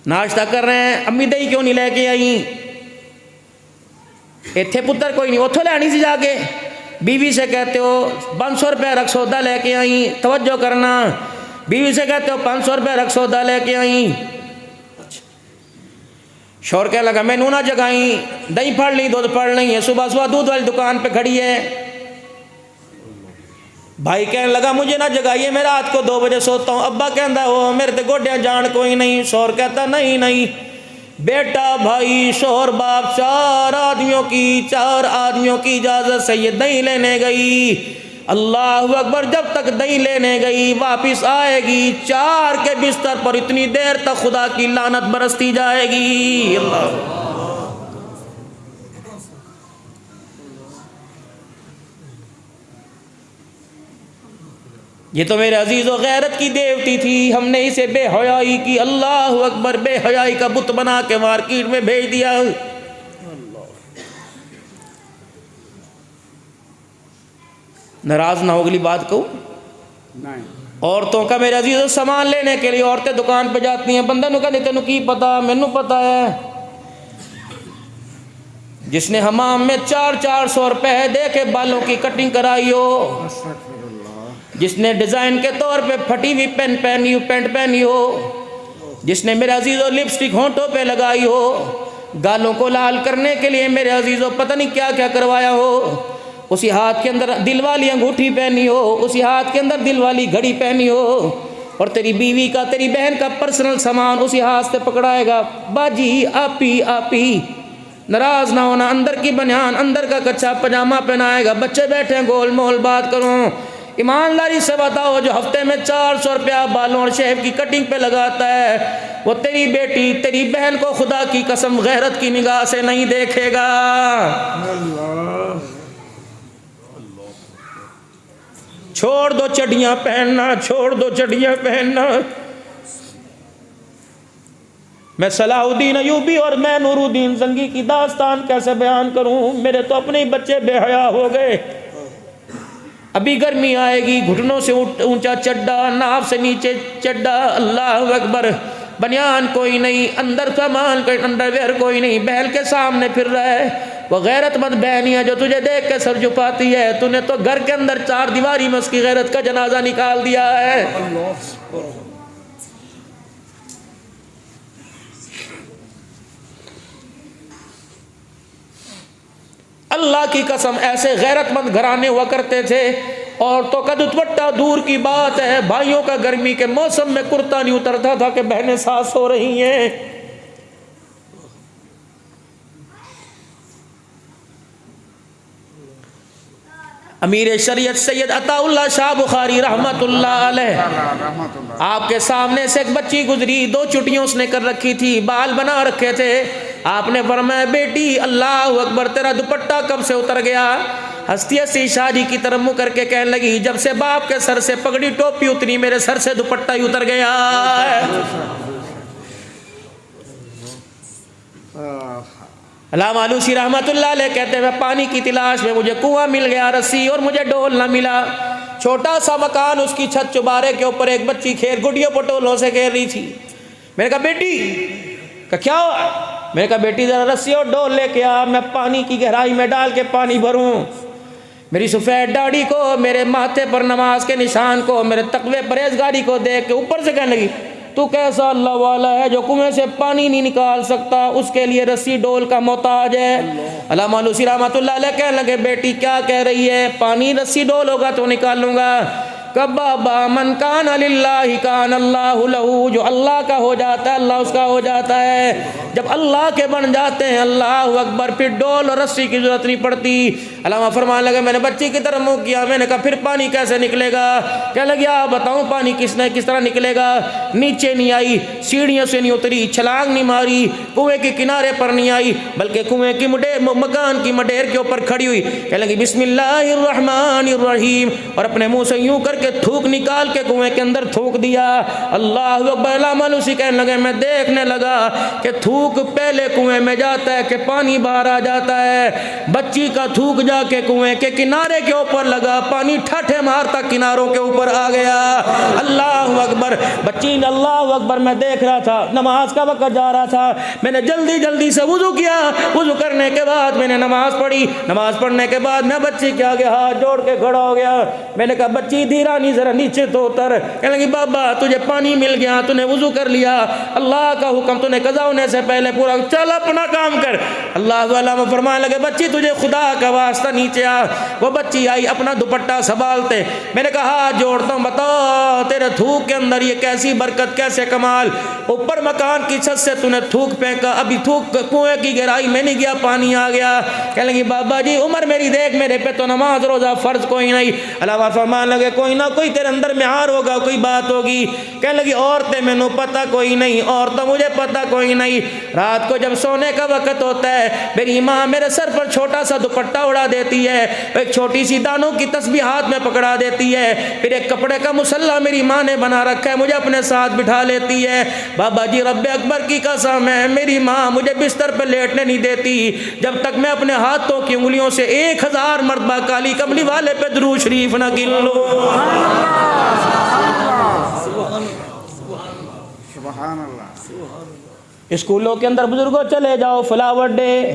नाश्ता कर रहे हैं, अम्मी दही क्यों नहीं लेके आई? इत्थे पुत्र कोई नहीं, उथों लैनी सी जाके। बीवी से कहते हो 500 रुपये रख सौदा लेके आई, तवज्जो करना। बीवी से कहते हो 500 रुपये रख सौदा लेके आई। शोर कह लगा मैनू ना जगाई, दही पड़ ली, दूध पड़ ली है, सुबह सुबह दूध वाली दुकान पे खड़ी है। भाई कहने लगा मुझे ना जगाइए, मैं रात को 2 बजे सोता हूँ। अब्बा कहता हो मेरे तो गोड्या जान कोई नहीं। शोर कहता नहीं नहीं बेटा, भाई, शोहर, बाप, 4 आदमियों की इजाज़त से ये दही लेने गई। अल्लाह अकबर, जब तक दही लेने गई वापस आएगी 4 के बिस्तर पर इतनी देर तक खुदा की लानत बरसती जाएगी। अल्लाह, ये तो मेरे अजीज़ों गैरत की देवती थी, हमने इसे बेहयाई की, अल्लाह अकबर, बेहयाई का बुत बना के मार्केट में भेज दिया। नाराज ना हो अगली बात को। औरतों का मेरे अजीज़ों सामान लेने के लिए औरतें दुकान पे जाती हैं, बंदा नु कहते तेनू की पता, मैनू पता है। जिसने हमाम में 400 रुपए दे के बालों की कटिंग कराई हो, जिसने डिज़ाइन के तौर पे फटी हुई पैंट पहनी हो, जिसने मेरे अजीज़ों लिपस्टिक होंठों पे लगाई हो, गालों को लाल करने के लिए मेरे अजीज़ों पता नहीं क्या क्या करवाया हो, उसी हाथ के अंदर दिल वाली अंगूठी पहनी हो, उसी हाथ के अंदर दिल वाली घड़ी पहनी हो, और तेरी बीवी का, तेरी बहन का पर्सनल सामान उसी हाथ से पकड़ाएगा। बाजी आपी नाराज ना होना, अंदर की बनियान, अंदर का कच्चा पजामा पहनाएगा। बच्चे बैठे गोल मोल बात करूं, ईमानदारी से बताओ, जो हफ्ते में 400 रुपया बालों और शेव की कटिंग पे लगाता है, वो तेरी बेटी, तेरी बहन को खुदा की कसम गैरत की निगाह से नहीं देखेगा। छोड़ दो चड्डियां पहनना, छोड़ दो चड्डियां पहनना। मैं सलाहुद्दीन अयूबी और मैं नूरुद्दीन जंगी की दास्तान कैसे बयान करूं, मेरे तो अपने ही बच्चे बेहया हो गए। अभी गर्मी आएगी, घुटनों से ऊंचा चड्डा, नाभ से नीचे चड्डा, अल्लाह अकबर, बनियान कोई नहीं, अंदर सामान कोई, अंडरवेयर कोई नहीं, बहल के सामने फिर रहा है। वो गैरतमंद बहनी है जो तुझे देख के सर झुकाती है, तूने तो घर के अंदर 4 दीवारी में उसकी गैरत का जनाजा निकाल दिया है। अल्लाह की कसम, ऐसे गैरतमंद घराने हुआ करते थे। औरतों का दुपट्टा दूर की बात है, भाइयों का गर्मी के मौसम में कुर्ता नहीं उतरता था कि बहनें साथ सो रही हैं। अमीर शरीयत सैयद अताउल्लाह शाह बुखारी रहमतुल्लाह अलैह, आपके सामने से एक बच्ची गुजरी, 2 चुटियां उसने कर रखी थी, बाल बना रखे थे। आपने फरमाया बेटी अल्लाह अकबर, तेरा दुपट्टा कब से उतर गया? हंसती हंसती शादी की तरफ मुँह करके कहने लगी, जब से बाप के सर से पगड़ी टोपी उतरी, मेरे सर से दुपट्टा ही उतर गया। अल्लामा आलूसी रहमतुल्लाह अलैह कहते हैं, मैं पानी की तलाश में, मुझे कुआं मिल गया, रस्सी और मुझे डोल ना मिला। छोटा सा मकान, उसकी छत चुबारे के ऊपर एक बच्ची खेल गुडियों पटोलों से खेल रही थी। मैंने कहा बेटी का क्या हुआ? मैंने कहा बेटी ज़रा रस्सी और डोल लेके आ, मैं पानी की गहराई में डाल के पानी भरूं। मेरी सफ़ेद दाढ़ी को, मेरे माथे पर नमाज के निशान को, मेरे तकवे परहेजगारी को देख के ऊपर से कहने लगी, तू कैसा अल्लाह वाला है जो कुएं से पानी नहीं निकाल सकता, उसके लिए रस्सी डोल का मोहताज है। अल्लामा आलूसी रहमतुल्लाह अलैह कहने लगे, बेटी क्या कह रही है, पानी रस्सी डोल होगा तो निकालूंगा। कब्बा मन कान लिल्लाहि कान अल्लाहु लहू, जो अल्लाह का हो जाता है अल्लाह उसका हो जाता है। जब अल्लाह के बन जाते हैं अल्लाह अकबर, फिर डोल और रस्सी की जरूरत नहीं पड़ती। अल्लामा फरमाने लगे, मैंने बच्ची की तरफ मुँह किया, मैंने कहा फिर पानी कैसे निकलेगा? क्या लगे आप बताऊँ पानी किस तरह निकलेगा? नीचे नहीं आई, सीढ़ियों से नहीं उतरी, छलांग नहीं मारी, कुएं के किनारे पर नहीं आई, बल्कि कुएं की मकान की मडेर के ऊपर खड़ी हुई। कह लगी बिस्मिल्लाहिर्रहमानिर्रहीम, और अपने मुँह से यूँ करके थूक निकाल के कुएं के अंदर थूक दिया। अल्लाह अकबर। उसी कहने लगे, मैं देखने लगा कि थूक पहले कुएं में जाता है कि पानी बाहर आ जाता है। बच्ची का थूक जाके कुएं के किनारे के ऊपर लगा, पानी ठठे मारता किनारों के ऊपर आ गया। अल्लाह अकबर। बच्ची ने अल्लाह अकबर मैं देख रहा था, नमाज का वक्त जा रहा था, मैंने जल्दी जल्दी से वुजू किया। वुजू करने के बाद मैंने नमाज पढ़ी। नमाज पढ़ने के बाद मैं बच्ची के आगे हाथ जोड़ के खड़ा हो गया। मैंने कहा, बच्ची धीरा नहीं, जरा नीचे तो उतर। कहने लगी, बाबा तुझे पानी मिल गया, तूने वुजू कर लिया, अल्लाह का हुक्म तूने कज़ा होने से पहले पूरा, चल अपना काम कर। अल्लाह वाला फरमाने लगे, बच्ची तुझे खुदा का वास्ता नीचे आ। वो बच्ची आई अपना दुपट्टा संभालते। मैंने कहा, हाथ जोड़ता हूँ, बताओ तेरे थूक के अंदर ये कैसी बरकत, कैसे कमाल। ऊपर मकान की छत से तूने थूक फेंका, अभी थूक कुएं की गहराई में नहीं गया, पानी आ गया। कहने लगी, बाबा जी उम्र मेरी देख, मेरे पे तो नमाज रोजा फर्ज कोई नहीं। अल्लाह फरमाने लगे, कोई ना कोई तेरे अंदर में हार होगा, कोई बात होगी। कहने लगी, औरतें मैनू पता कोई नहीं, और तो मुझे पता कोई नहीं। रात को जब सोने का वक्त होता है, मेरी माँ मेरे सर पर छोटा सा दुपट्टा उड़ा देती है, एक छोटी सी दानों की तस्बीह हाथ में पकड़ा देती है, फिर एक कपड़े का मुसल्ला मेरी माँ ने बना रखा है, मुझे अपने साथ बिठा लेती है। बाबा जी रब्बे अकबर की कसम है, मेरी माँ मुझे बिस्तर पर लेटने नहीं देती जब तक मैं अपने हाथों की उंगलियों से 1000 मरतबा काली कमली वाले पे दुरूद शरीफ न गिन लूं। स्कूलों के अंदर बुजुर्गों चले जाओ, फ्लावर डे,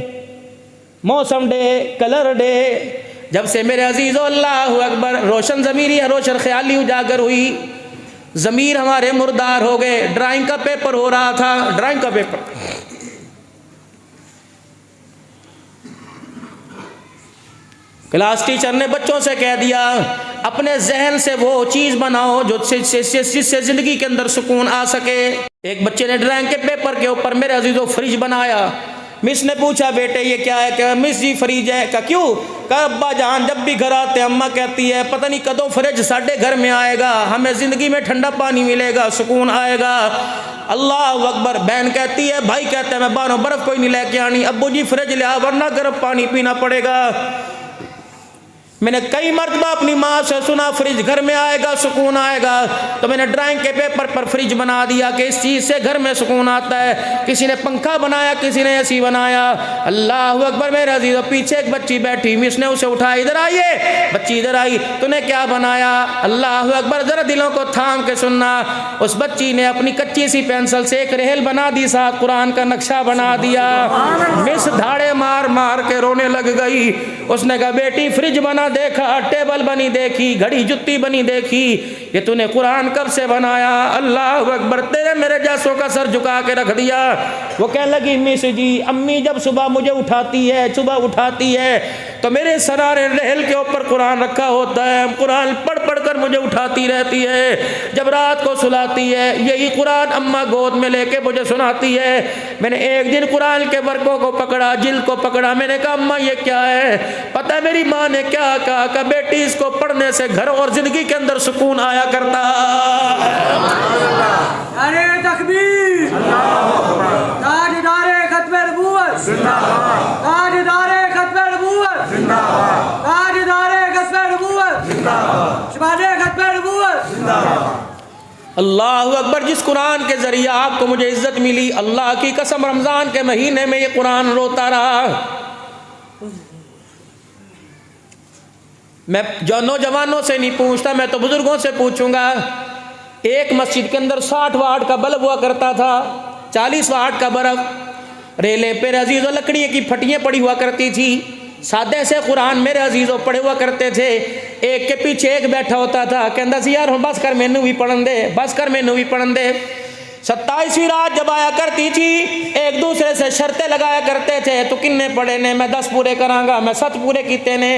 मौसम डे, कलर डे, जब से मेरे अजीज़ो अल्लाह अकबर रोशन ज़मीरी या रोशन ख्याली उजागर हुई, ज़मीर हमारे मुर्दार हो गए। ड्राइंग का पेपर हो रहा था, ड्राइंग का पेपर, क्लास टीचर ने बच्चों से कह दिया, अपने जहन से वो चीज़ बनाओ जो जिससे ज़िंदगी के अंदर सुकून आ सके। एक बच्चे ने ड्राइंग के पेपर के ऊपर मेरे अजीज़ों फ्रिज बनाया। मिस ने पूछा, बेटे ये क्या है? क्या मिस जी फ्रिज है। क्या क्यों? क्या अब्बा जान जब भी घर आते अम्मा कहती है पता नहीं कदों फ्रिज साढ़े घर में आएगा, हमें ज़िंदगी में ठंडा पानी मिलेगा, सुकून आएगा। अल्लाह अकबर। बहन कहती है, भाई कहता है मैं बाहरों बर्फ़ कोई नहीं लेके आनी, अब्बू जी फ्रिज ले आ वरना गर्म पानी पीना पड़ेगा। मैंने कई मरतबा अपनी माँ से सुना फ्रिज घर में आएगा, सुकून आएगा, तो मैंने ड्राइंग के पेपर पर फ्रिज बना दिया कि इस चीज़ से घर में सुकून आता है। किसी ने पंखा बनाया, किसी ने एसी बनाया। अल्लाह अकबर। मेरे अजीज़ों पीछे एक बच्ची बैठी, मिस ने उसे उठाया, इधर आइए। बच्ची इधर आई, तूने क्या बनाया? अल्लाह अकबर। ज़रा दिलों को थाम के सुनना। उस बच्ची ने अपनी कच्ची सी पेंसिल से एक रेल बना दी, साथ कुरान का नक्शा बना दिया। मिस धाड़े मार मार के रोने लग गई। उसने कहा, बेटी फ्रिज बना देखा, टेबल बनी देखी, घड़ी जुत्ती बनी देखी, ये तूने कुरान कब से बनाया? अल्लाह अकबर। तेरे मेरे जैसों का सर झुका के रख दिया। वो कहने लगी, मिस जी अम्मी जब सुबह मुझे उठाती है तो मेरे सरारे रेल के ऊपर कुरान रखा होता है, कुरान पढ़ पढ़ कर मुझे उठाती रहती है। जब रात को सुलाती है यही कुरान अम्मा गोद में लेके मुझे सुनाती है। मैंने एक दिन कुरान के वर्कों को पकड़ा, जिल्द को पकड़ा, मैंने कहा अम्मा ये क्या है? पता है मेरी माँ ने क्या कहा? बेटी इसको पढ़ने से घर और जिंदगी के अंदर सुकून आया करता। अरे तकबीर, ताजदारे खत्मे नबूवत जिंदाबाद, ताजदारे खत्मे नबूवत जिंदाबाद, ताजदारे खत्मे नबूवत जिंदाबाद, शहदाए खत्मे नबूवत जिंदाबाद। अल्लाह अकबर। जिस कुरान के जरिए आपको मुझे इज्जत मिली, अल्लाह की कसम रमज़ान के महीने में ये कुरान रोता रहा। मैं जो नौजवानों से नहीं पूछता, मैं तो बुजुर्गों से पूछूंगा। एक मस्जिद के अंदर 60 वाट का बल्ब हुआ करता था, 40 वाट का बल्ब। रेले पे अजीज़ों लकड़ी की फटियाँ पड़ी हुआ करती थी। सादे से कुरान मेरे अजीज़ों पढ़े हुआ करते थे। एक के पीछे एक बैठा होता था, कहता सी यार बस कर मैनू भी पढ़न दे, बस कर मैनू भी पढ़न दे। 27वीं रात जब आया करती थी, एक दूसरे से शर्तें लगाया करते थे, तो किन्ने पढ़े ने, मैं 10 पूरे करांगा, मैं 7 पूरे किते ने।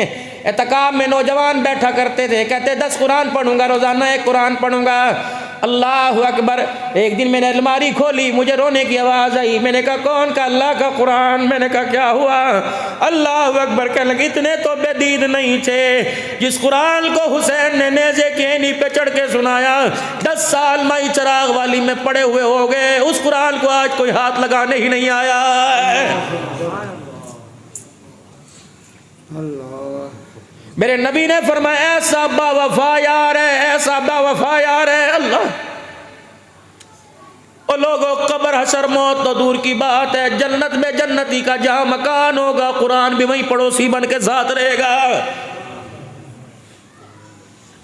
एतकाब में नौजवान बैठा करते थे, कहते 10 कुरान पढ़ूंगा, रोज़ाना 1 कुरान पढ़ूंगा। अल्लाह अकबर। एक दिन मैंने अलमारी खोली, मुझे रोने की आवाज़ आई। मैंने कहा कौन? का अल्लाह का कुरान। मैंने कहा क्या हुआ? अल्लाह अकबर। कहने लगे इतने तो बेदीद नहीं थे, जिस कुरान को हुसैन ने नेज़े की एनी पे चढ़ के सुनाया, 10 साल माई चिराग वाली में पड़े हुए हो गए, उस कुरान को आज कोई हाथ लगाने ही नहीं आया। मेरे नबी ने फरमाया ऐसा बावफा यार है, ऐसा बावफा यार है। अल्लाह ओ लोगों, कब्र हशर मौत तो दूर की बात है, जन्नत में जन्नती का जहां मकान होगा, कुरान भी वहीं पड़ोसी बन के साथ रहेगा।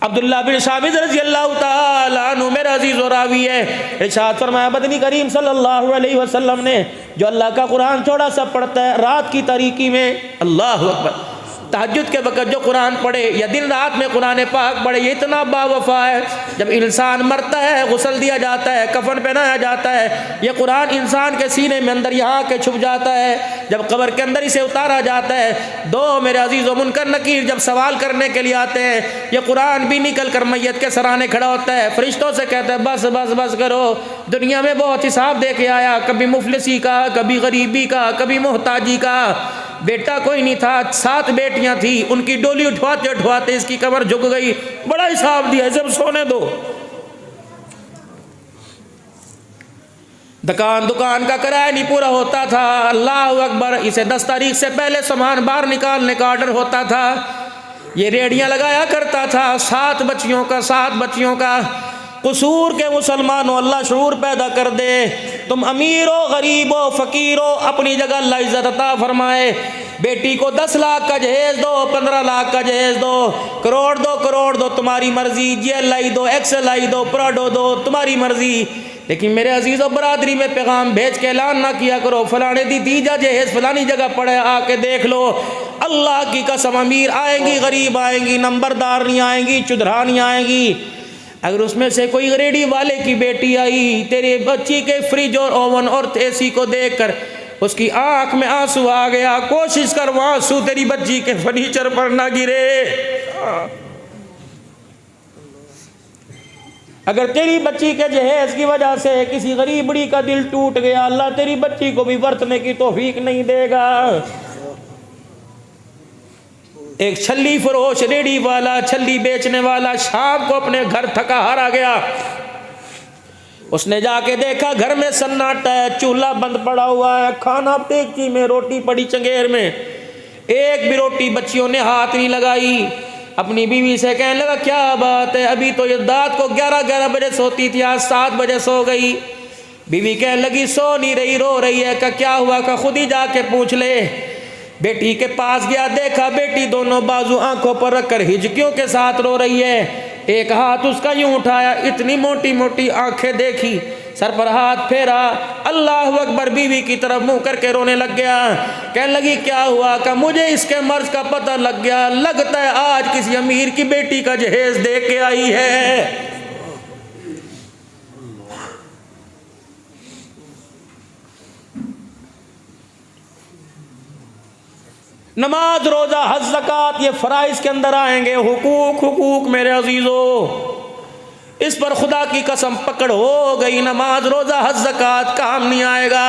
अब्दुल्ला बिन साबित रज़ी अल्लाह ताला अन्हु मेरा अजीज़ और रावी है, इरशाद फरमाया बदनी करीम सल्लल्लाहु अलैहि वसल्लम ने जो अल्लाह का कुरान थोड़ा सा पढ़ता है रात की तारीकी में, अल्लाह अकबर, तहज्जुद के वक़्त जो कुरान पढ़े या दिन रात में कुरान पाक पढ़े, ये इतना बावफा है। जब इंसान मरता है, गुस्ल दिया जाता है, कफन पहनाया जाता है, ये कुरान इंसान के सीने में अंदर यहाँ के छुप जाता है। जब कब्र के अंदर इसे उतारा जाता है, 2 मेरे अजीज़ों मुनकर नकीर जब सवाल करने के लिए आते हैं, ये कुरान भी निकल कर मैयत के सराहने खड़ा होता है। फरिश्तों से कहता है बस बस बस करो, दुनिया में बहुत हिसाब दे के आया, कभी मुफलिसी का, कभी गरीबी का, कभी मोहताजी का। बेटा कोई नहीं था, 7 बेटियां थी, उनकी डोली उठवाते उठवाते इसकी कमर झुक गई, बड़ा हिसाब दिया, सब सोने दो। दुकान का किराया नहीं पूरा होता था, अल्लाह अकबर, इसे 10 तारीख से पहले सामान बाहर निकालने का ऑर्डर होता था। ये रेडियां लगाया करता था, 7 बच्चियों का। कसूर के मुसलमानों, अल्लाह शऊर पैदा कर दे, तुम अमीर हो गरीब हो फ़कीर हो, अपनी जगह अल्लाह इज़्ज़त अता फरमाए। बेटी को 10 लाख का जहेज दो, 15 लाख का जहेज दो, करोड़ दो तुम्हारी मर्जी, GLI दो, XLI दो, प्राडो दो, तुम्हारी मर्जी। लेकिन मेरे अजीज़ों, बरादरी में पैगाम भेज के ऐलान ना किया करो फलाने दी दीजा जहेज फलानी जगह पड़े, आके देख लो। अल्लाह की कसम, अमीर आएंगी गरीब आएंगी, नंबरदार नहीं आएंगी, चुधरा नहीं आएंगी। अगर उसमें से कोई रेडी वाले की बेटी आई, तेरे बच्ची के फ्रिज और ओवन और AC को देखकर उसकी आंख में आंसू आ गया, कोशिश कर वो आंसू तेरी बच्ची के फर्नीचर पर ना गिरे। अगर तेरी बच्ची के जहेज की वजह से किसी गरीब बड़ी का दिल टूट गया, अल्लाह तेरी बच्ची को भी बरतने की तौफीक नहीं देगा। एक छल्ली फरोश रेडी वाला, छल्ली बेचने वाला शाम को अपने घर थका हारा गया। उसने जाके देखा घर में सन्नाटा है, चूल्हा बंद पड़ा हुआ है, खाना देगची में, रोटी पड़ी चंगेर में, एक भी रोटी बच्चियों ने हाथ नहीं लगाई। अपनी बीवी से कहने लगा क्या बात है, अभी तो ये रात को 11 बजे सोती थी, आज 7 बजे सो गई। बीवी कहने लगी सो नहीं रही, रो रही है। का क्या हुआ? का खुद ही जाके पूछ ले। बेटी के पास गया, देखा बेटी दोनों बाजू आंखों पर रखकर हिचकियों के साथ रो रही है। एक हाथ उसका यूं उठाया, इतनी मोटी मोटी आंखें देखी, सर पर हाथ फेरा, अल्लाह अकबर, बीवी की तरफ मुंह करके रोने लग गया। कहने लगी क्या हुआ? का मुझे इसके मर्ज का पता लग गया, लगता है आज किसी अमीर की बेटी का जहेज दे के आई है। नमाज, रोजा, हज, ज़कात, ये फराइज के अंदर आएंगे। हुकूक मेरे अजीजों, इस पर खुदा की कसम पकड़ हो गई, नमाज, रोजा, हज, ज़कात काम नहीं आएगा।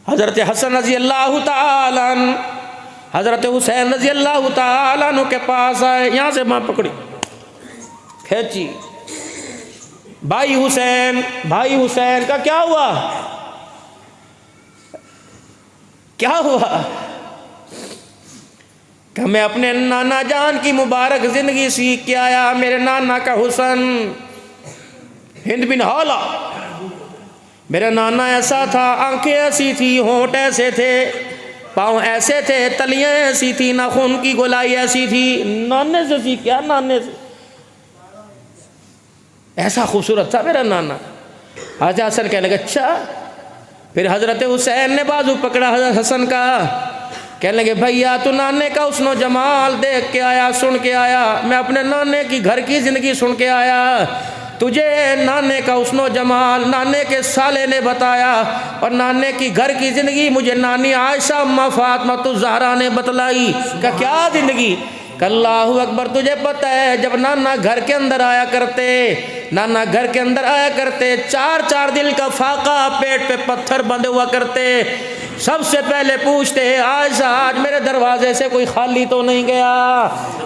हजरत हसन रजी अल्लाह ताला अन्हु, हजरत हुसैन रजी अल्लाह ताला अन्हु के पास आए, यहां से मां पकड़ी, खेची, भाई हुसैन का क्या हुआ? क्या हुआ? कि मैं अपने नाना जान की मुबारक जिंदगी सीख के आया। मेरे नाना का हुसन हिंद बिन हौला, मेरा नाना ऐसा था, आंखें ऐसी थी, होंठ ऐसे थे, पाँव ऐसे थे, तलियां ऐसी थी, नाखून की गोलाई ऐसी थी। नाने से सीख क्या? नाने से ऐसा खूबसूरत था मेरा नाना। हज़रत हसन कहने लगे अच्छा। फिर हज़रत हुसैन ने बाजू पकड़ा हज़रत हसन का, कहने लगे भैया तू नाने का हुस्न जमाल देख के आया, सुन के आया, मैं अपने नाने की घर की ज़िंदगी सुन के आया। तुझे नाने का हुस्न जमाल नाने के साले ने बताया और नाने की घर की ज़िंदगी मुझे नानी आयशा अम्मा फातिमा ज़हरा ने बतलाई। क्या ज़िंदगी? अल्लाहु अकबर। तुझे पता है जब नाना घर के अंदर आया करते, नाना घर के अंदर आया करते, 4-4 दिन का फाका, पेट पे पत्थर बंधे हुआ करते, सबसे पहले पूछते आयशा आज मेरे दरवाजे से कोई खाली तो नहीं गया।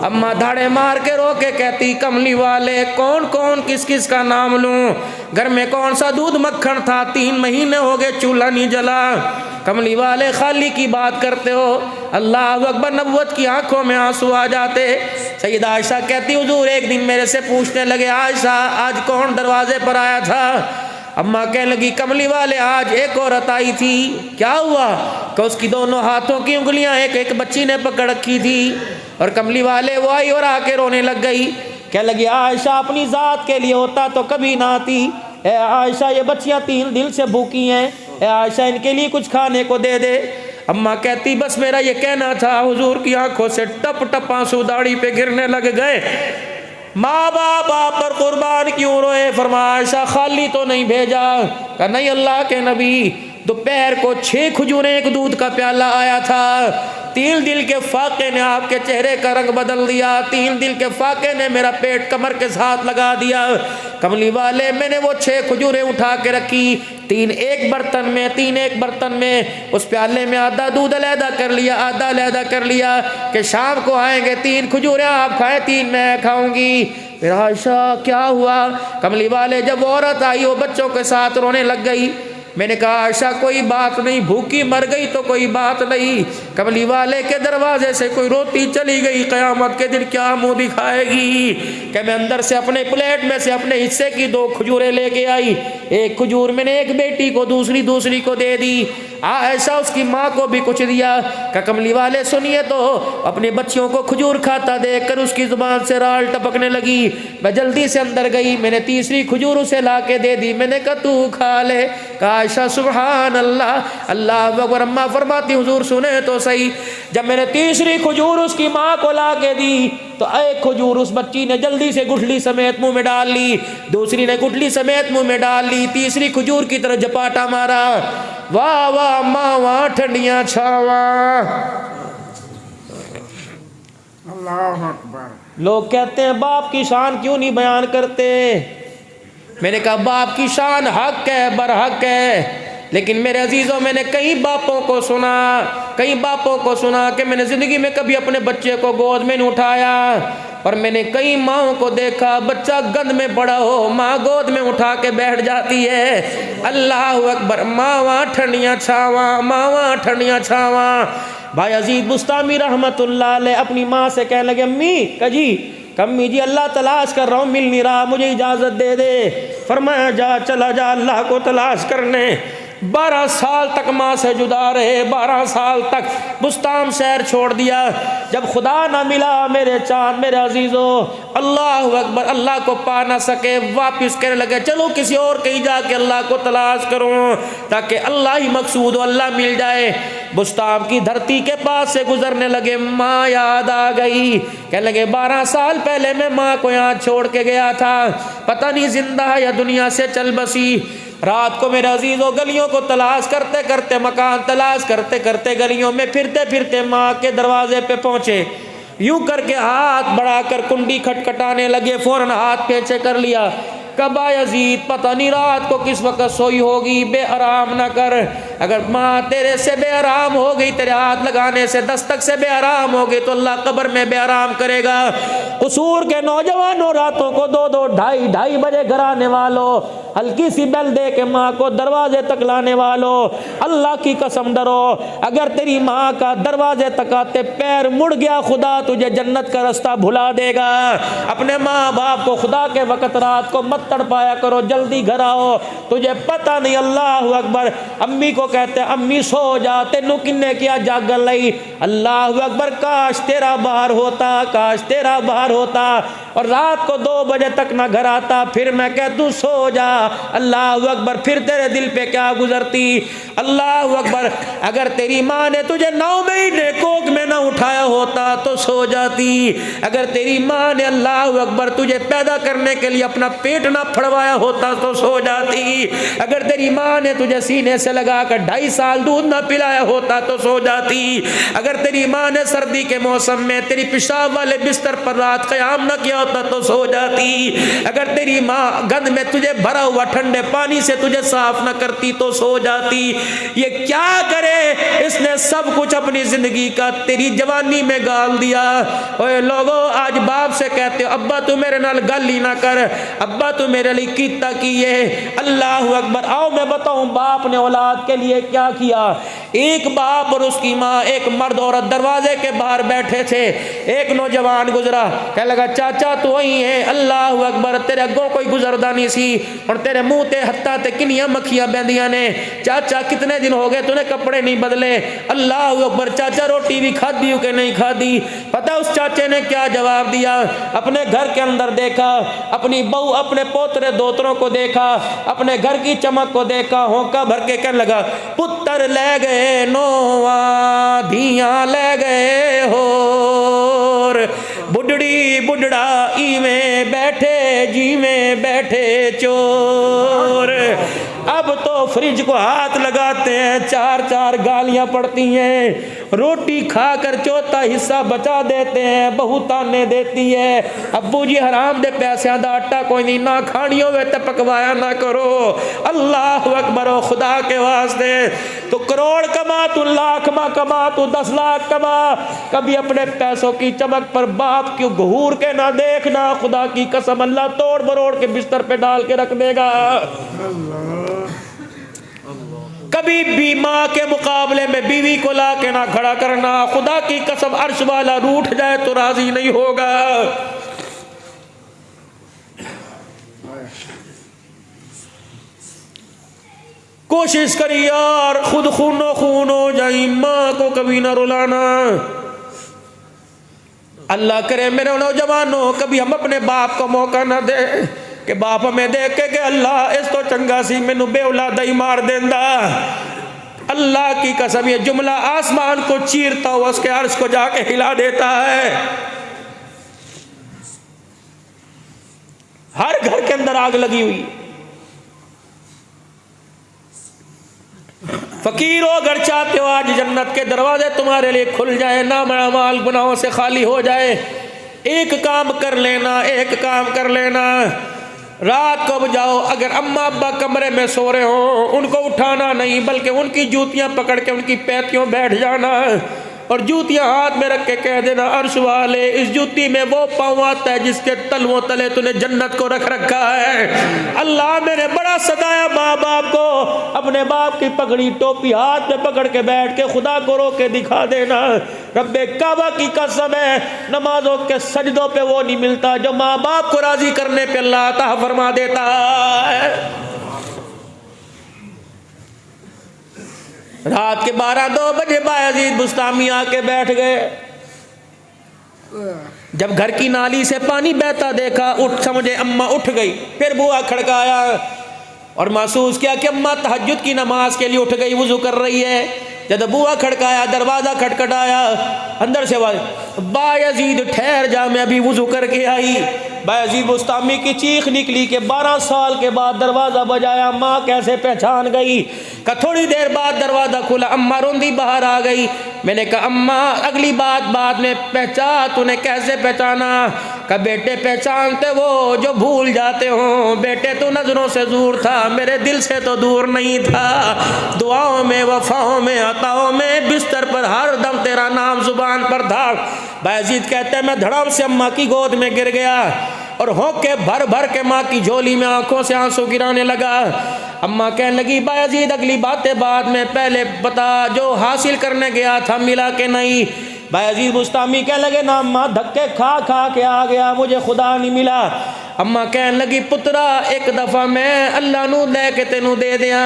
अम्मा धाड़े मार के रोके कहती कमली वाले कौन कौन किस किस का नाम लूं, घर में कौन सा दूध मक्खन था, 3 महीने हो गए चूल्हा नहीं जला। कमली वाले खाली की बात करते हो। अल्लाह अकबर। नबुव्वत की आंखों में आंसू आ जाते। सैयदा आयशा कहती हुजूर एक दिन मेरे से पूछने लगे आयशा आज कौन दरवाजे पर आया था? अम्मा कहने लगी कमली वाले आज एक औरत आई थी। क्या हुआ? कि उसकी दोनों हाथों की उंगलियां एक एक बच्ची ने पकड़ रखी थी और कमली वाले वो आई और आके रोने लग गई। कह लगी आयशा अपनी ज़ात के लिए होता तो कभी ना आती। ए आयशा ये बच्चियां 3 दिन से भूखी हैं, ए आयशा इनके लिए कुछ खाने को दे दे। अम्मा कहती बस मेरा ये कहना था। हुजूर की आंखों से टप टप आंसू दाढ़ी पे गिरने लग गए। माँ बाप आप पर कुर्बान क्यों रोए? फरमाया आयशा खाली तो नहीं भेजा? कहा नहीं अल्लाह के नबी दोपहर को 6 खजूरें एक दूध का प्याला आया था। 3 दिन के फाके ने आपके चेहरे का रंग बदल दिया। 3 दिन के फाके ने मेरा पेट कमर के साथ लगा दिया। कमली वाले मैंने वो 6 खजूरें उठा के रखी, 3 एक बर्तन में, 3 एक बर्तन में। उस प्याले में आधा दूध अलहदा कर लिया, आधा अलहदा कर लिया कि शाम को आएंगे 3 खजूरें आप खाएं, 3 मैं खाऊंगी। फिर आयशा क्या हुआ? कमली वाले जब औरत आई वो बच्चों के साथ रोने लग गई। मैंने कहा आयशा कोई बात नहीं, भूखी मर गई तो कोई बात नहीं। कमली वाले के दरवाजे से कोई रोती चली गई, क़यामत के दिन क्या मुंह दिखाएगी? कि मैं अंदर से अपने प्लेट में से अपने हिस्से की 2 खजूरें लेके आई। एक खजूर मैंने एक बेटी को, दूसरी को दे दी। आयशा उसकी माँ को भी कुछ दिया। का कमली वाले सुनिए तो अपने बच्चियों को खजूर खाता देख कर उसकी जुबान से राल टपकने लगी। मैं जल्दी से अंदर गई, मैंने तीसरी खजूर उसे ला के दे दी। मैंने कहा तू खा ले। कहा आयशा सुभान अल्लाह, अल्लाह अकबर। अम्मा फरमाती हुजूर सुने तो सही, जब मैंने तीसरी खजूर उसकी माँ को ला के दी तो एक खजूर उस बच्ची ने जल्दी से गुठली समेत मुंह में डाल ली, दूसरी ने गुठली समेत मुंह में डाल ली, तीसरी खजूर की तरफ झपाटा मारा। वाह वाह मावा ठंडियां छावा। अल्लाह अकबर। लोग कहते हैं बाप की शान क्यों नहीं बयान करते? मैंने कहा बाप की शान हक है, बरहक है, लेकिन मेरे अजीज़ों मैंने कई बापों को सुना कि मैंने ज़िंदगी में कभी अपने बच्चे को गोद में नहीं उठाया। और मैंने कई माओं को देखा बच्चा गंद में पड़ा हो, माँ गोद में उठा के बैठ जाती है। अल्लाह अकबर। मावा ठंडियाँ छावा, मावा ठंडियाँ छावा। भाई अजीज बुस्तामी रहमतुल्लाह अलैह अपनी माँ से कहने लगे अम्मी कजी कम्मी जी अल्लाह तलाश कर रहा हूँ, मिल नहीं रहा, मुझे इजाज़त दे दे। फरमाया जा चला जा अल्लाह को तलाश करने। 12 साल तक माँ से जुदा रहे, 12 साल तक बुस्तान शहर छोड़ दिया। जब खुदा ना मिला मेरे चाँद मेरे अजीज़ों, अल्लाह अकबर, अल्लाह को पा ना सके, वापस कहने लगे चलो किसी और कहीं जाके अल्लाह को तलाश करूँ ताकि अल्लाह ही मकसूद हो, अल्लाह मिल जाए। बुस्तान की धरती के पास से गुजरने लगे, माँ याद आ गई। कहने लगे 12 साल पहले मैं माँ को यहाँ छोड़ के गया था, पता नहीं जिंदा है या दुनिया से चल बसी। रात को मेरे अजीज़ों गलियों को तलाश करते करते, मकान तलाश करते करते गलियों में फिरते फिरते माँ के दरवाजे पे पहुँचे। यूं करके हाथ बढ़ाकर कुंडी खटखटाने लगे, फौरन हाथ पीछे कर लिया। कब यजीद पता नहीं रात को किस वक्त सोई होगी, बेआराम ना कर। अगर माँ तेरे से बेआराम हो गई, तेरे हाथ लगाने से दस्तक से बेआराम हो गई तो अल्लाह कब्र में बेआराम करेगा। कसूर के नौजवानों रातों को 2-2, 2:30 बजे घर आने वालों, हल्की सी बेल दे के माँ को दरवाजे तक लाने वालों, अल्लाह की कसम डरो। अगर तेरी माँ का दरवाजे तक आते पैर मुड़ गया, खुदा तुझे जन्नत का रास्ता भुला देगा। अपने माँ बाप को खुदा के वक़्त रात को मत तड़पाया करो, जल्दी घर आओ, तुझे पता नहीं। अल्लाह अकबर। अम्मी को कहते अम्मी सो जा, तेनू किन्ने किया जागन लई। अल्लाह अकबर, काश तेरा बाहर होता, काश तेरा बाहर होता और रात को 2 बजे तक ना घर आता, फिर मैं कह तू सो जा। अल्लाह अकबर, फिर तेरे दिल पे क्या गुजरती। अल्लाह अकबर, अगर तेरी माँ ने तुझे 9 महीने कोख में ना उठाया होता तो सो जाती। अगर तेरी माँ ने अल्लाह अकबर तुझे पैदा करने के लिए अपना पेट ना फड़वाया होता तो सो जाती। अगर तेरी माँ ने तुझे सीने से लगाकर 2.5 साल दूध ना पिलाया होता तो सो जाती। अगर तेरी माँ ने सर्दी के मौसम में तेरी पेशाब वाले बिस्तर पर रात क़याम न किया होता तो सो जाती। अगर तेरी माँ गंद में तुझे भरा हुआ ठंडे पानी से तुझे साफ न करती तो सो जाती। ये क्या करे, इसने सब कुछ अपनी जिंदगी का तेरी जवानी में गाल दिया। ओए लोगो, आज बाप से कहते हो अब्बा तू मेरे नाल गल ही ना कर, अब्बा तू मेरे लिए कीता की है। अल्लाह अकबर, आओ मैं बताऊं बाप ने औलाद के लिए क्या किया। एक बाप और उसकी माँ, एक मर्द औरत दरवाजे के बाहर बैठे थे। एक नौजवान गुजरा, कह लगा चाचा तू वही है। अल्लाह अकबर, तेरे अगों कोई गुजरदा नहीं सी और तेरे मुंह ते हत्था ते किनियां मक्खियां बैंदियां ने। चाचा कितने दिन हो गए तूने कपड़े नहीं बदले। अल्लाह अकबर, चाचा रोटी भी खादी हो कि नहीं खादी। पता उस चाचे ने क्या जवाब दिया। अपने घर के अंदर देखा, अपनी बहू अपने पोतरे दोतरों को देखा, अपने घर की चमक को देखा, होंका भर के कहने लगा पुत्र ले गए नोवा, धियां ले गए होर, बुढ़ड़ी बुढ़ड़ा इवें बैठे जी में बैठे चोर। अब तो फ्रिज को हाथ लगाते हैं, 4 गालियां पड़ती हैं। रोटी खाकर 4था हिस्सा बचा देते हैं, बहू ताने देती है अब्बू जी हराम दे पैसों का आटा कोई नहीं, ना खानी होवे तो पकवाया ना करो। अल्लाह अकबर, खुदा के वास्ते तो करोड़ कमा, तू लाख कमा, तू 10 लाख कमा, कभी अपने पैसों की चमक पर बाप क्यों घूर के ना देखना। खुदा की कसम, अल्लाह तोड़ बरोड़ के बिस्तर पे डाल के रख देगा। कभी भी माँ के मुकाबले में बीवी को ला के ना खड़ा करना। खुदा की कसम, अर्श वाला रूठ जाए तो राजी नहीं होगा। कोशिश करिए यार, खुद खूनो खून हो जाए, माँ को कभी ना रुलाना। अल्लाह करे मेरे नौजवानों, कभी हम अपने बाप को मौका ना दे कि बाप हमें देख के अल्लाह इस तो चंगा सी मैनू बेऔलादा ही मार देंदा। अल्लाह की कसम, ये जुमला आसमान को चीरता हुआ उसके अर्श को जाके हिला देता है। हर घर के अंदर आग लगी हुई। फकीर हो, अगर चाहते हो आज जन्नत के दरवाजे तुम्हारे लिए खुल जाए, नाम अमाल गुनाहों से खाली हो जाए, एक काम कर लेना, एक काम कर लेना। रात को जाओ, अगर अम्मा अब्बा कमरे में सो रहे हो, उनको उठाना नहीं, बल्कि उनकी जूतियां पकड़ के उनकी पैतियों बैठ जाना और जूतियां हाथ में रख के कह देना अर्श वाले, इस जूती में वो पाँव आता है जिसके तलवों तले तूने जन्नत को रख रखा है। अल्लाह मैंने बड़ा सताया माँ बाप को, अपने बाप की पगड़ी टोपी हाथ में पकड़ के बैठ के खुदा को रो के दिखा देना। रब्बे काबा की कसम है, नमाजों के सजदों पे वो नहीं मिलता जो माँ बाप को राजी करने पे अल्लाह अता फरमा देता है। रात के 12-2 बजे बायजीद बुस्तामी आके बैठ गए। जब घर की नाली से पानी बहता देखा, उठ समझे अम्मा उठ गई। फिर बुआ खड़काया और महसूस किया कि अम्मा तहज्जुद की नमाज के लिए उठ गई, वुजू कर रही है। जब बुआ खड़काया, दरवाजा खटखटाया, अंदर से आवाज, बायजीद ठहर जा, मैं अभी वुजू करके आई। बायजीद बुस्तामी की चीख निकली कि 12 साल के बाद दरवाजा बजाया, माँ कैसे पहचान गई। का थोड़ी देर बाद दरवाजा खुला, अम्मा रोंदी बाहर आ गई। मैंने कहा अम्मा अगली बात बाद में, पहचान तूने कैसे पहचाना। का बेटे पहचानते वो जो भूल जाते हो, बेटे तू नजरों से दूर था, मेरे दिल से तो दूर नहीं था। दुआओं में, वफाओं में, अताओं में, बिस्तर पर हर दम तेरा नाम जुबान पर था। बायजीद कहते हैं मैं धड़ाम से अम्मा की गोद में गिर गया और होके भर भर के माँ की झोली में आंखों से आंसू गिराने लगा। अम्मा कहने लगी बायजीद अगली बातें बाद में, पहले बता जो हासिल करने गया था मिला के नहीं। बायजीद बुस्तामी कहने लगे ना अम्मा, धक्के खा खा के आ गया, मुझे खुदा नहीं मिला। अम्मा कहन लगी पुत्रा एक दफ़ा मैं अल्लाह नू लैके तेनू दे दिया,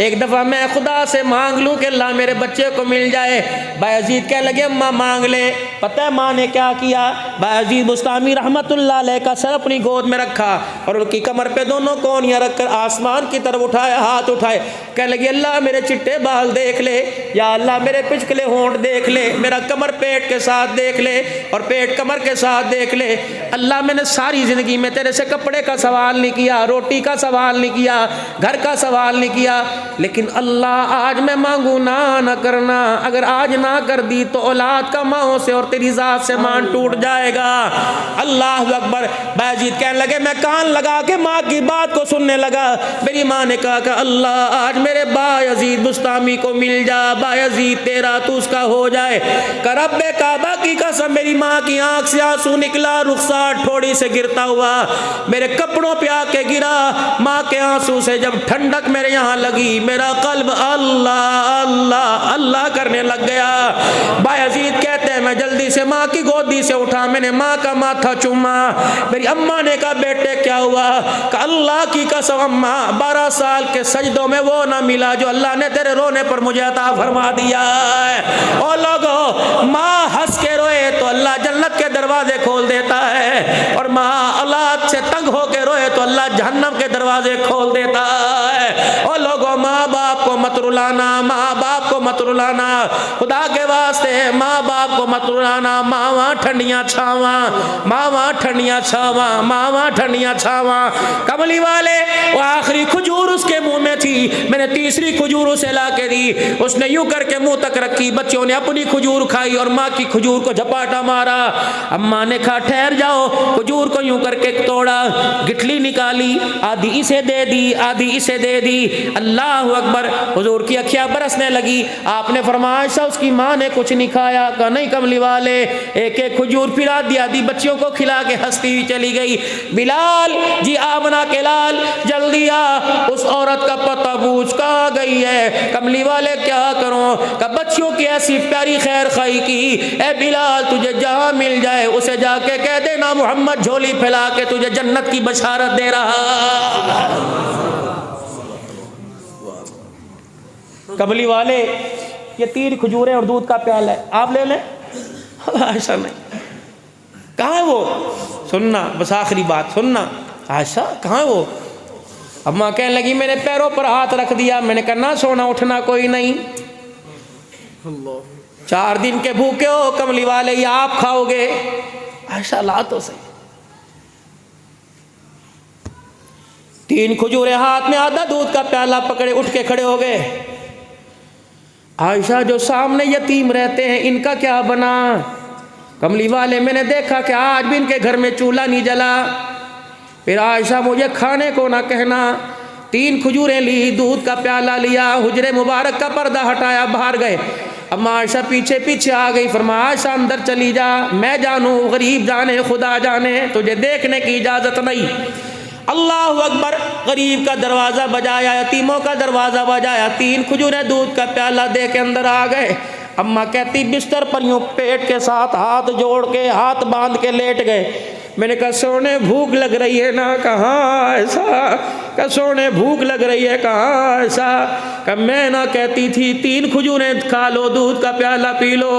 एक दफ़ा मैं खुदा से मांग लूँ कि अल्लाह मेरे बच्चे को मिल जाए। बायजीद कहने लगे अम्मा मांग ले। पता है माँ ने क्या किया? बायजीद बुस्तामी रहमतुल्लाह अलैह का सर अपनी गोद में रखा और उनकी कमर पे दोनों कोनियाँ रखकर आसमान की तरफ उठाया, हाथ उठाए, कहने लगी अल्लाह मेरे चिट्टे बाल देख ले, या अल्लाह मेरे पिछले होंठ देख ले, मेरा कमर पेट के साथ देख ले और पेट कमर के साथ देख ले। अल्लाह मैंने सारी ज़िंदगी में तेरे से कपड़े का सवाल नहीं किया, रोटी का सवाल नहीं किया, घर का सवाल नहीं किया, लेकिन अल्लाह आज मैं मांगू ना करना, अगर आज ना कर दी तो औलाद का माओ से और तेरी ज़ात से मान टूट जाएगा। अल्लाह अकबर। बायजीद कहने लगे मैं कान लगा के माँ की बात को सुनने लगा। मेरी माँ ने कहा कि अल्लाह आज मेरे बायजीद बुस्तामी को मिल जा, बायजीद तेरा तू उसका हो जाए। करब्बे काबा की कसम मेरी माँ की आंख से आंसू निकला, रुखसार ठोड़ी से गिरता हुआ मेरे कपड़ों पे आके गिरा। माँ के आंसू से जब ठंडक मेरे यहाँ लगी, मेरा कल्ब अल्लाह अल्लाह अल्लाह करने लग गया। बायजीद कहते हैं मैं जल्दी से माँ की गोदी से उठा, मैंने माँ का माथा चूमा। मेरी अम्मा ने कहा बेटे क्या हुआ? कहा अल्लाह की कसम अम्मा 12 साल के सजदों में वो ना मिला जो अल्लाह ने तेरे रोने पर मुझे अता फरमा दिया है। और लोगों माँ हंस के रोए तो अल्लाह जन्नत के दरवाजे खोल देता है, और माँ औलाद से तंग होके रोए तो अल्लाह जहन्नम के दरवाजे खोल देता है। और लोगों माँ बाप को मत रुलाना, माँ बाप को मत रुलाना, खुदा के वास्ते माँ बाप को मत रुलाना। मावा ठंडियाँ छावा, मावा ठंडियाँ छावा, मावा ठंडियाँ छावा। कमली वाले वो आखिरी खजूर उसके मुंह में थी, मैंने तीसरी खजूर उसे ला के दी, उसने यूं करके मुंह तक रखी, बच्चों ने अपनी खजूर खाई और माँ की खजूर को झपाटा मारा। अम्मा ने कहा ठहर जाओ, खजूर को यूं करके तोड़ा, गिठली निकाली, आधी इसे दे दी, आधी इसे दे दी। अल्लाह अकबर। हुजूर की अखियां बरसने लगी। आपने फरमाया ऐसा उसकी माँ ने कुछ नहीं खाया? कहा नहीं कमली वाले, एक एक खजूर फिर आधी आधी बच्चियों को खिला के हंसती हुई चली गई। बिलाल जी आमना के लाल जल्दी आ, उस औरत का पता पूछ कहाँ गई है? कमली वाले क्या करूं? का बच्चियों की ऐसी प्यारी खैर खाई की, ए बिलाल तुझे जहां मिल जाए उसे जाके कह देना मोहम्मद झोली फैला के तुझे जन्नत की बशारत दे रहा। कमली वाले ये 3 खजूरें और दूध का प्याला है, आप ले लें। ऐसा नहीं, कहाँ है वो? सुनना बस आखिरी बात सुनना। ऐसा कहाँ है वो? अम्मा कहने लगी मेरे पैरों पर हाथ रख दिया। मैंने कहा ना सोना उठना कोई नहीं, 4 दिन के भूखे हो कमली वाले, ये आप खाओगे? ऐसा ला तो सही। 3 खजूरें हाथ में, आधा दूध का प्याला पकड़े, उठ के खड़े हो गए। आयशा जो सामने यतीम रहते हैं इनका क्या बना? कमली वाले मैंने देखा कि आज भी इनके घर में चूल्हा नहीं जला। फिर आयशा मुझे खाने को ना कहना। 3 खजूरें ली, दूध का प्याला लिया, हुजरे मुबारक का पर्दा हटाया, बाहर गए। अम्मा आयशा पीछे पीछे आ गई। फरमाया आयशा अंदर चली जा, मैं जानूं गरीब जाने खुदा जाने, तुझे देखने की इजाज़त नहीं। अल्लाह अकबर। गरीब का दरवाज़ा बजाया, यतीमों का दरवाज़ा बजाया, 3 खजूरें दूध का प्याला दे के अंदर आ गए। अम्मा कहती बिस्तर पर यूँ पेट के साथ हाथ जोड़ के, हाथ बांध के लेट गए। मैंने कहा सोने भूख लग रही है ना? कहाँ ऐसा? कहा सोने भूख लग रही है, कहाँ ऐसा? कहा मैं ना कहती थी 3 खजूरें खा लो, दूध का प्याला पी लो।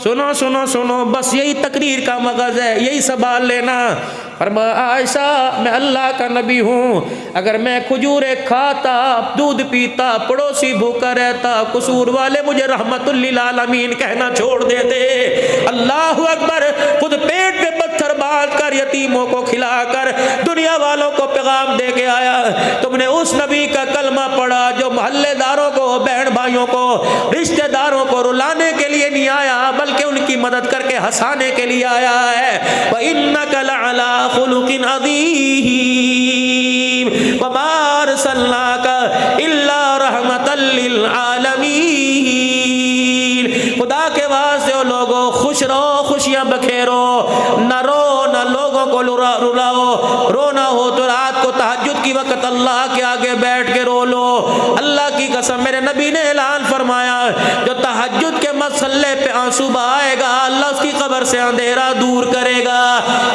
सुनो सुनो सुनो, बस यही तकरीर का मगज़ है, यही संभाल लेना। फरमाया आयशा मैं अल्लाह का नबी हूँ, अगर मैं खजूरें खाता, दूध पीता, पड़ोसी भूखा रहता, कसूर वाले मुझे रहमतुल्लिल आलमीन कहना छोड़ देते। अल्लाह अकबर। खुद पेट पे पत्थर बांध कर यतीमों को खिलाकर दुनिया वालों को पैगाम दे के आया। तुमने उस नबी का कलमा पढ़ा जो मोहल्लेदारों को, बहन भाइयों को, रिश्तेदारों को रुलाने के लिए नहीं आया, बल्कि उनकी मदद करके हंसाने के लिए आया है। व इन्नका लअला खुलुकिन अज़ीम व मा अरसलनाका इल्ला रहमतल लिल आलमीन। खुदा के वास्ते ओ लोगों खुश रहो, खुशियां बखेरो, न रो न लोगों को रुलाओ। रोना हो तो रात को तहज्जुद की वक्त अल्लाह के आगे बैठ के रो लो। अल्लाह की कसम मेरे नबी ने ऐलान फरमाया जो तहज्जुद के मसल्ले पे आंसू बहाएगा अल्लाह उसकी कब्र से अंधेरा दूर करेगा।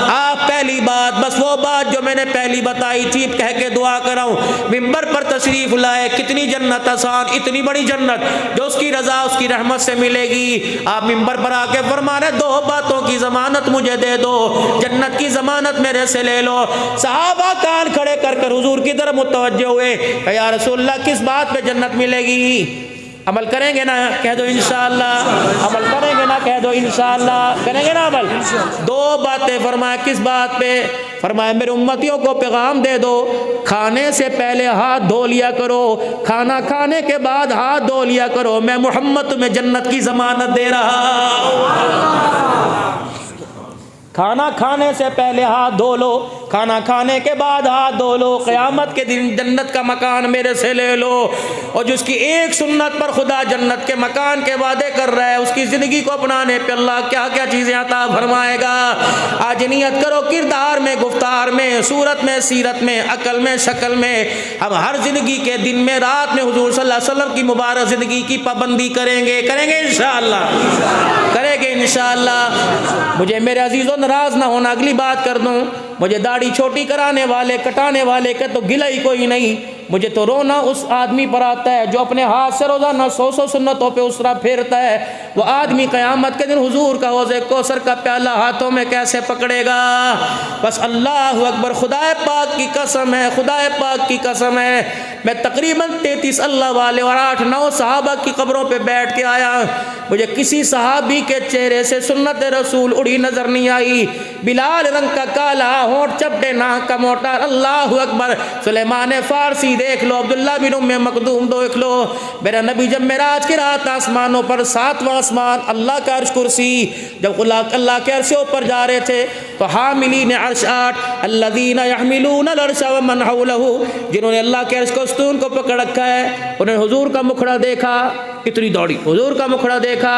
आप पहली बात बस वो बात जो मैंने पहली बताई थी कह के दुआ कराऊं, मिंबर पर तशरीफ लाए, कितनी जन्नत आसान, इतनी बड़ी जन्नत जो उसकी रजा उसकी रहमत से मिलेगी। आप मिंबर पर आके फरमा रहे 2 बातों की जमानत मुझे दे दो, जन्नत की जमानत मेरे से ले लो। सहाबा कान खड़े कर कर हुजूर की तरफ मुतवज्जो हुए, या रसूलल्लाह किस बात पे जन्नत मिलेगी? अमल करेंगे ना? कह दो इंशाअल्लाह। अमल करेंगे ना? कह दो इंशाअल्लाह। करेंगे ना अमल? 2 बातें फरमाया, किस बात पे? फरमाया मेरे उम्मतियों को पैगाम दे दो, खाने से पहले हाथ धो लिया करो, खाना खाने के बाद हाथ धो लिया करो, मैं मोहम्मद तुम्हें जन्नत की जमानत दे रहा हूं। खाना खाने से पहले हाथ धो लो, खाना खाने के बाद हाथ धो लो, क़यामत के दिन जन्नत का मकान मेरे से ले लो। और जिसकी एक सुन्नत पर खुदा जन्नत के मकान के वादे कर रहा है, उसकी ज़िंदगी को अपनाने पे अल्लाह क्या क्या चीज़ें अता फरमाएगा। आज नियत करो, किरदार में, गुफ्तार में, सूरत में, सीरत में, अकल में, शक्ल में, हम हर ज़िंदगी के दिन में, रात में हुजूर सल्लल्लाहु अलैहि वसल्लम की मुबारक ज़िंदगी की पाबंदी करेंगे। करेंगे इंशाअल्लाह, करेंगे इंशाअल्लाह। मुझे मेरे अजीज़ों नाराज़ ना होना, अगली बात कर दूँ, मुझे दाढ़ी छोटी कराने वाले, कटाने वाले का तो गिला ही कोई नहीं। मुझे तो रोना उस आदमी पर आता है जो अपने हाथ से रोज़ाना 100 सुन्नतों पे उसरा फेरता है। वो आदमी क़यामत के दिन हुजूर का हौज़े कौसर का प्याला हाथों में कैसे पकड़ेगा? बस अल्लाह अकबर, खुदा पाक की कसम है, खुदा पाक की कसम है, मैं तकरीबन 33 अल्लाह वाले और 8-9 सहाबा की कब्रों पे बैठ के आया, मुझे किसी सहाबी के चेहरे से सुन्नत रसूल उड़ी नजर नहीं आई। बिलाल रंग का काला, होंठ चपटे, नाक का मोटा, अल्लाह अकबर। सुलेमान फारसी देख लो, अब्दुल्ला बिन उम्मे मखदूम देख लो। मेरा नबी जब मेराज की रात आसमानों पर 7वां आसमान, अल्लाह का अर्श कुर्सी, जब अल्लाह के अर्श ऊपर जा रहे थे तो हामिलीन अर्श 8 अल्लज़ीना यहमिलून अर्श व मन हौलहु, जिन्होंने अल्लाह के अर्श को स्तून को पकड़ रखा है, उन्होंने हुजूर का मुखड़ा देखा, कितनी दौड़ी, हुजूर का मुखड़ा देखा,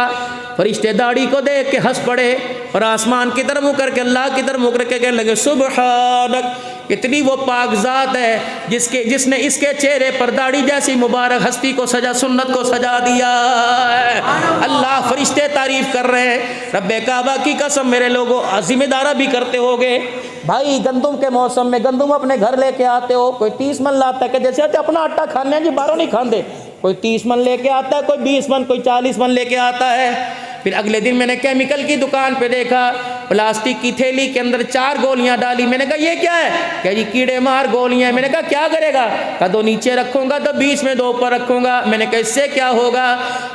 फरिश्ते दाढ़ी को देख के हंस पड़े और आसमान की तरफ मुँह करके, अल्लाह की तरफ मुँह करके कहने लगे सुबहानक, इतनी वो पाकज़ात है जिसने इसके चेहरे पर दाढ़ी जैसी मुबारक हस्ती को सजा, सुन्नत को सजा दिया है। अल्लाह फरिश्ते तारीफ कर रहे हैं। रब्बे काबा की कसम, मेरे लोगों जिम्मेदारा भी करते होगे भाई, गंदुम के मौसम में गंदुम अपने घर लेके आते हो, कोई 30 मन लाता है कि जैसे अपना आटा खाने जी, बाहरों नहीं खाते, कोई 30 मन लेके आता है, कोई 20 मन, कोई 40 मन लेके आता है। फिर अगले दिन मैंने केमिकल की दुकान पे देखा, प्लास्टिक की थैली के अंदर 4 गोलियां डाली। मैंने कहा ये क्या है? कह जी कीड़े मार गोलियां। मैंने कहा क्या करेगा? कहा 2 नीचे रखूंगा तो 20 में 2 ऊपर रखूंगा। मैंने कहा इससे क्या होगा?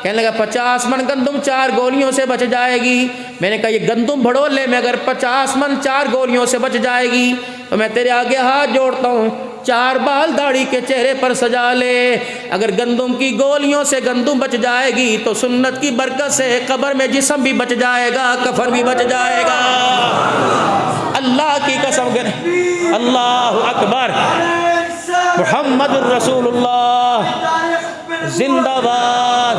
कहने लगा 50 मन गंदुम 4 गोलियों से बच जाएगी। मैंने कहा ये गंदुम भड़ोले में अगर 50 मन 4 गोलियों से बच जाएगी तो मैं तेरे आगे हाथ जोड़ता हूँ, 4 बाल दाढ़ी के चेहरे पर सजा ले। अगर गंदुम की गोलियों से गंदुम बच जाएगी तो सुन्नत की बरकत से कब्र में जिस्म भी बच जाएगा, कफन भी बच जाएगा। अल्लाह की कसम कर, अल्लाह अकबर, मुहम्मदुर रसूलुल्लाह जिंदाबाद।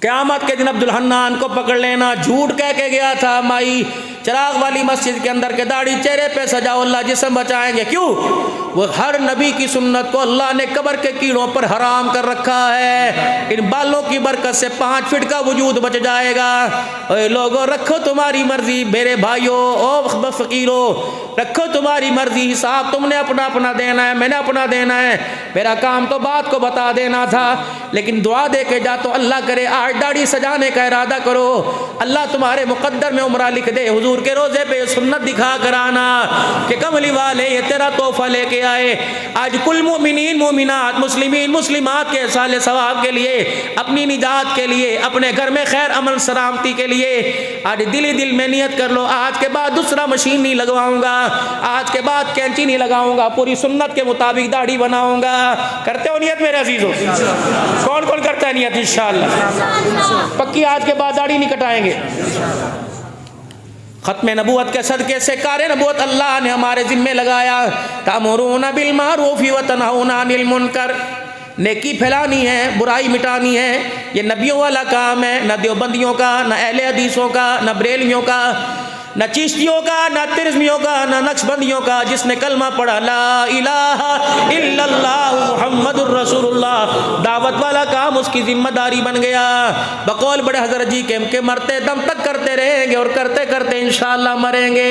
क़यामत के दिन अब्दुल हन्नान को पकड़ लेना, झूठ कह के गया था माई चिराग वाली मस्जिद के अंदर के दाढ़ी चेहरे पे सजाओ, अल्लाह जिस्म बचाएंगे। क्यों? वो हर नबी की सुन्नत को अल्लाह ने कब्र के कीड़ों पर हराम कर रखा है। इन बालों की बरकत से 5 फीट का वजूद बच जाएगा। ओए लोगों, रखो तुम्हारी मर्जी, मेरे भाइयों, ओ फकीरों, रखो तुम्हारी मर्जी, हिसाब तुमने अपना अपना देना है, मैंने अपना देना है। मेरा काम तो बात को बता देना था, लेकिन दुआ दे के जा तो अल्लाह करे आज दाढ़ी सजाने का इरादा करो, अल्लाह तुम्हारे मुकद्दर में उम्रा लिख दे। हुजूर के रोजे पे सुन्नत दिखा कर आना कि कमली वाले ये तेरा तोहफा लेके आए। आज कुल मोमिनीन मोमिनात, मुस्लिमीन मुस्लिमात के साले सवाब के लिए, अपनी निजात के लिए, अपने घर में खैर अमल सलामती के लिए आज दिल दिल में नियत कर लो, आज के बाद दूसरा मशीन नहीं लगवाऊंगा, आज के बाद कैंची नहीं लगाऊंगा, पूरी सुन्नत के मुताबिक दाढ़ी बनाऊंगा। करते हो नियत मेरे अजीजों? कौन कौन करता है नियत? इंशाअल्लाह पक्की, आज के बाद दाढ़ी नहीं कटाएंगे। खत्म नबूवत के सदके से कार नबूवत अल्लाह ने हमारे जिम्मे लगाया। तामुरूना बिल मारूफ व तनहौना अनिल मुनकर, नेकी फैलानी है, बुराई मिटानी है, ये नबियों वाला काम है, न देवबंदियों का, न अहले हदीसों का, न बरेलियों का, न चिश्तियों का, न तिरमियों का, न नक्शबंदियों का। जिसने कलमा पढ़ा ला इलाहा इल्लल्लाह मुहम्मदुर रसूलुल्लाह, दावत वाला काम उसकी जिम्मेदारी बन गया। बकौल बड़े हजरत जी के मरते दम तक करते रहेंगे और करते करते इंशाअल्लाह मरेंगे।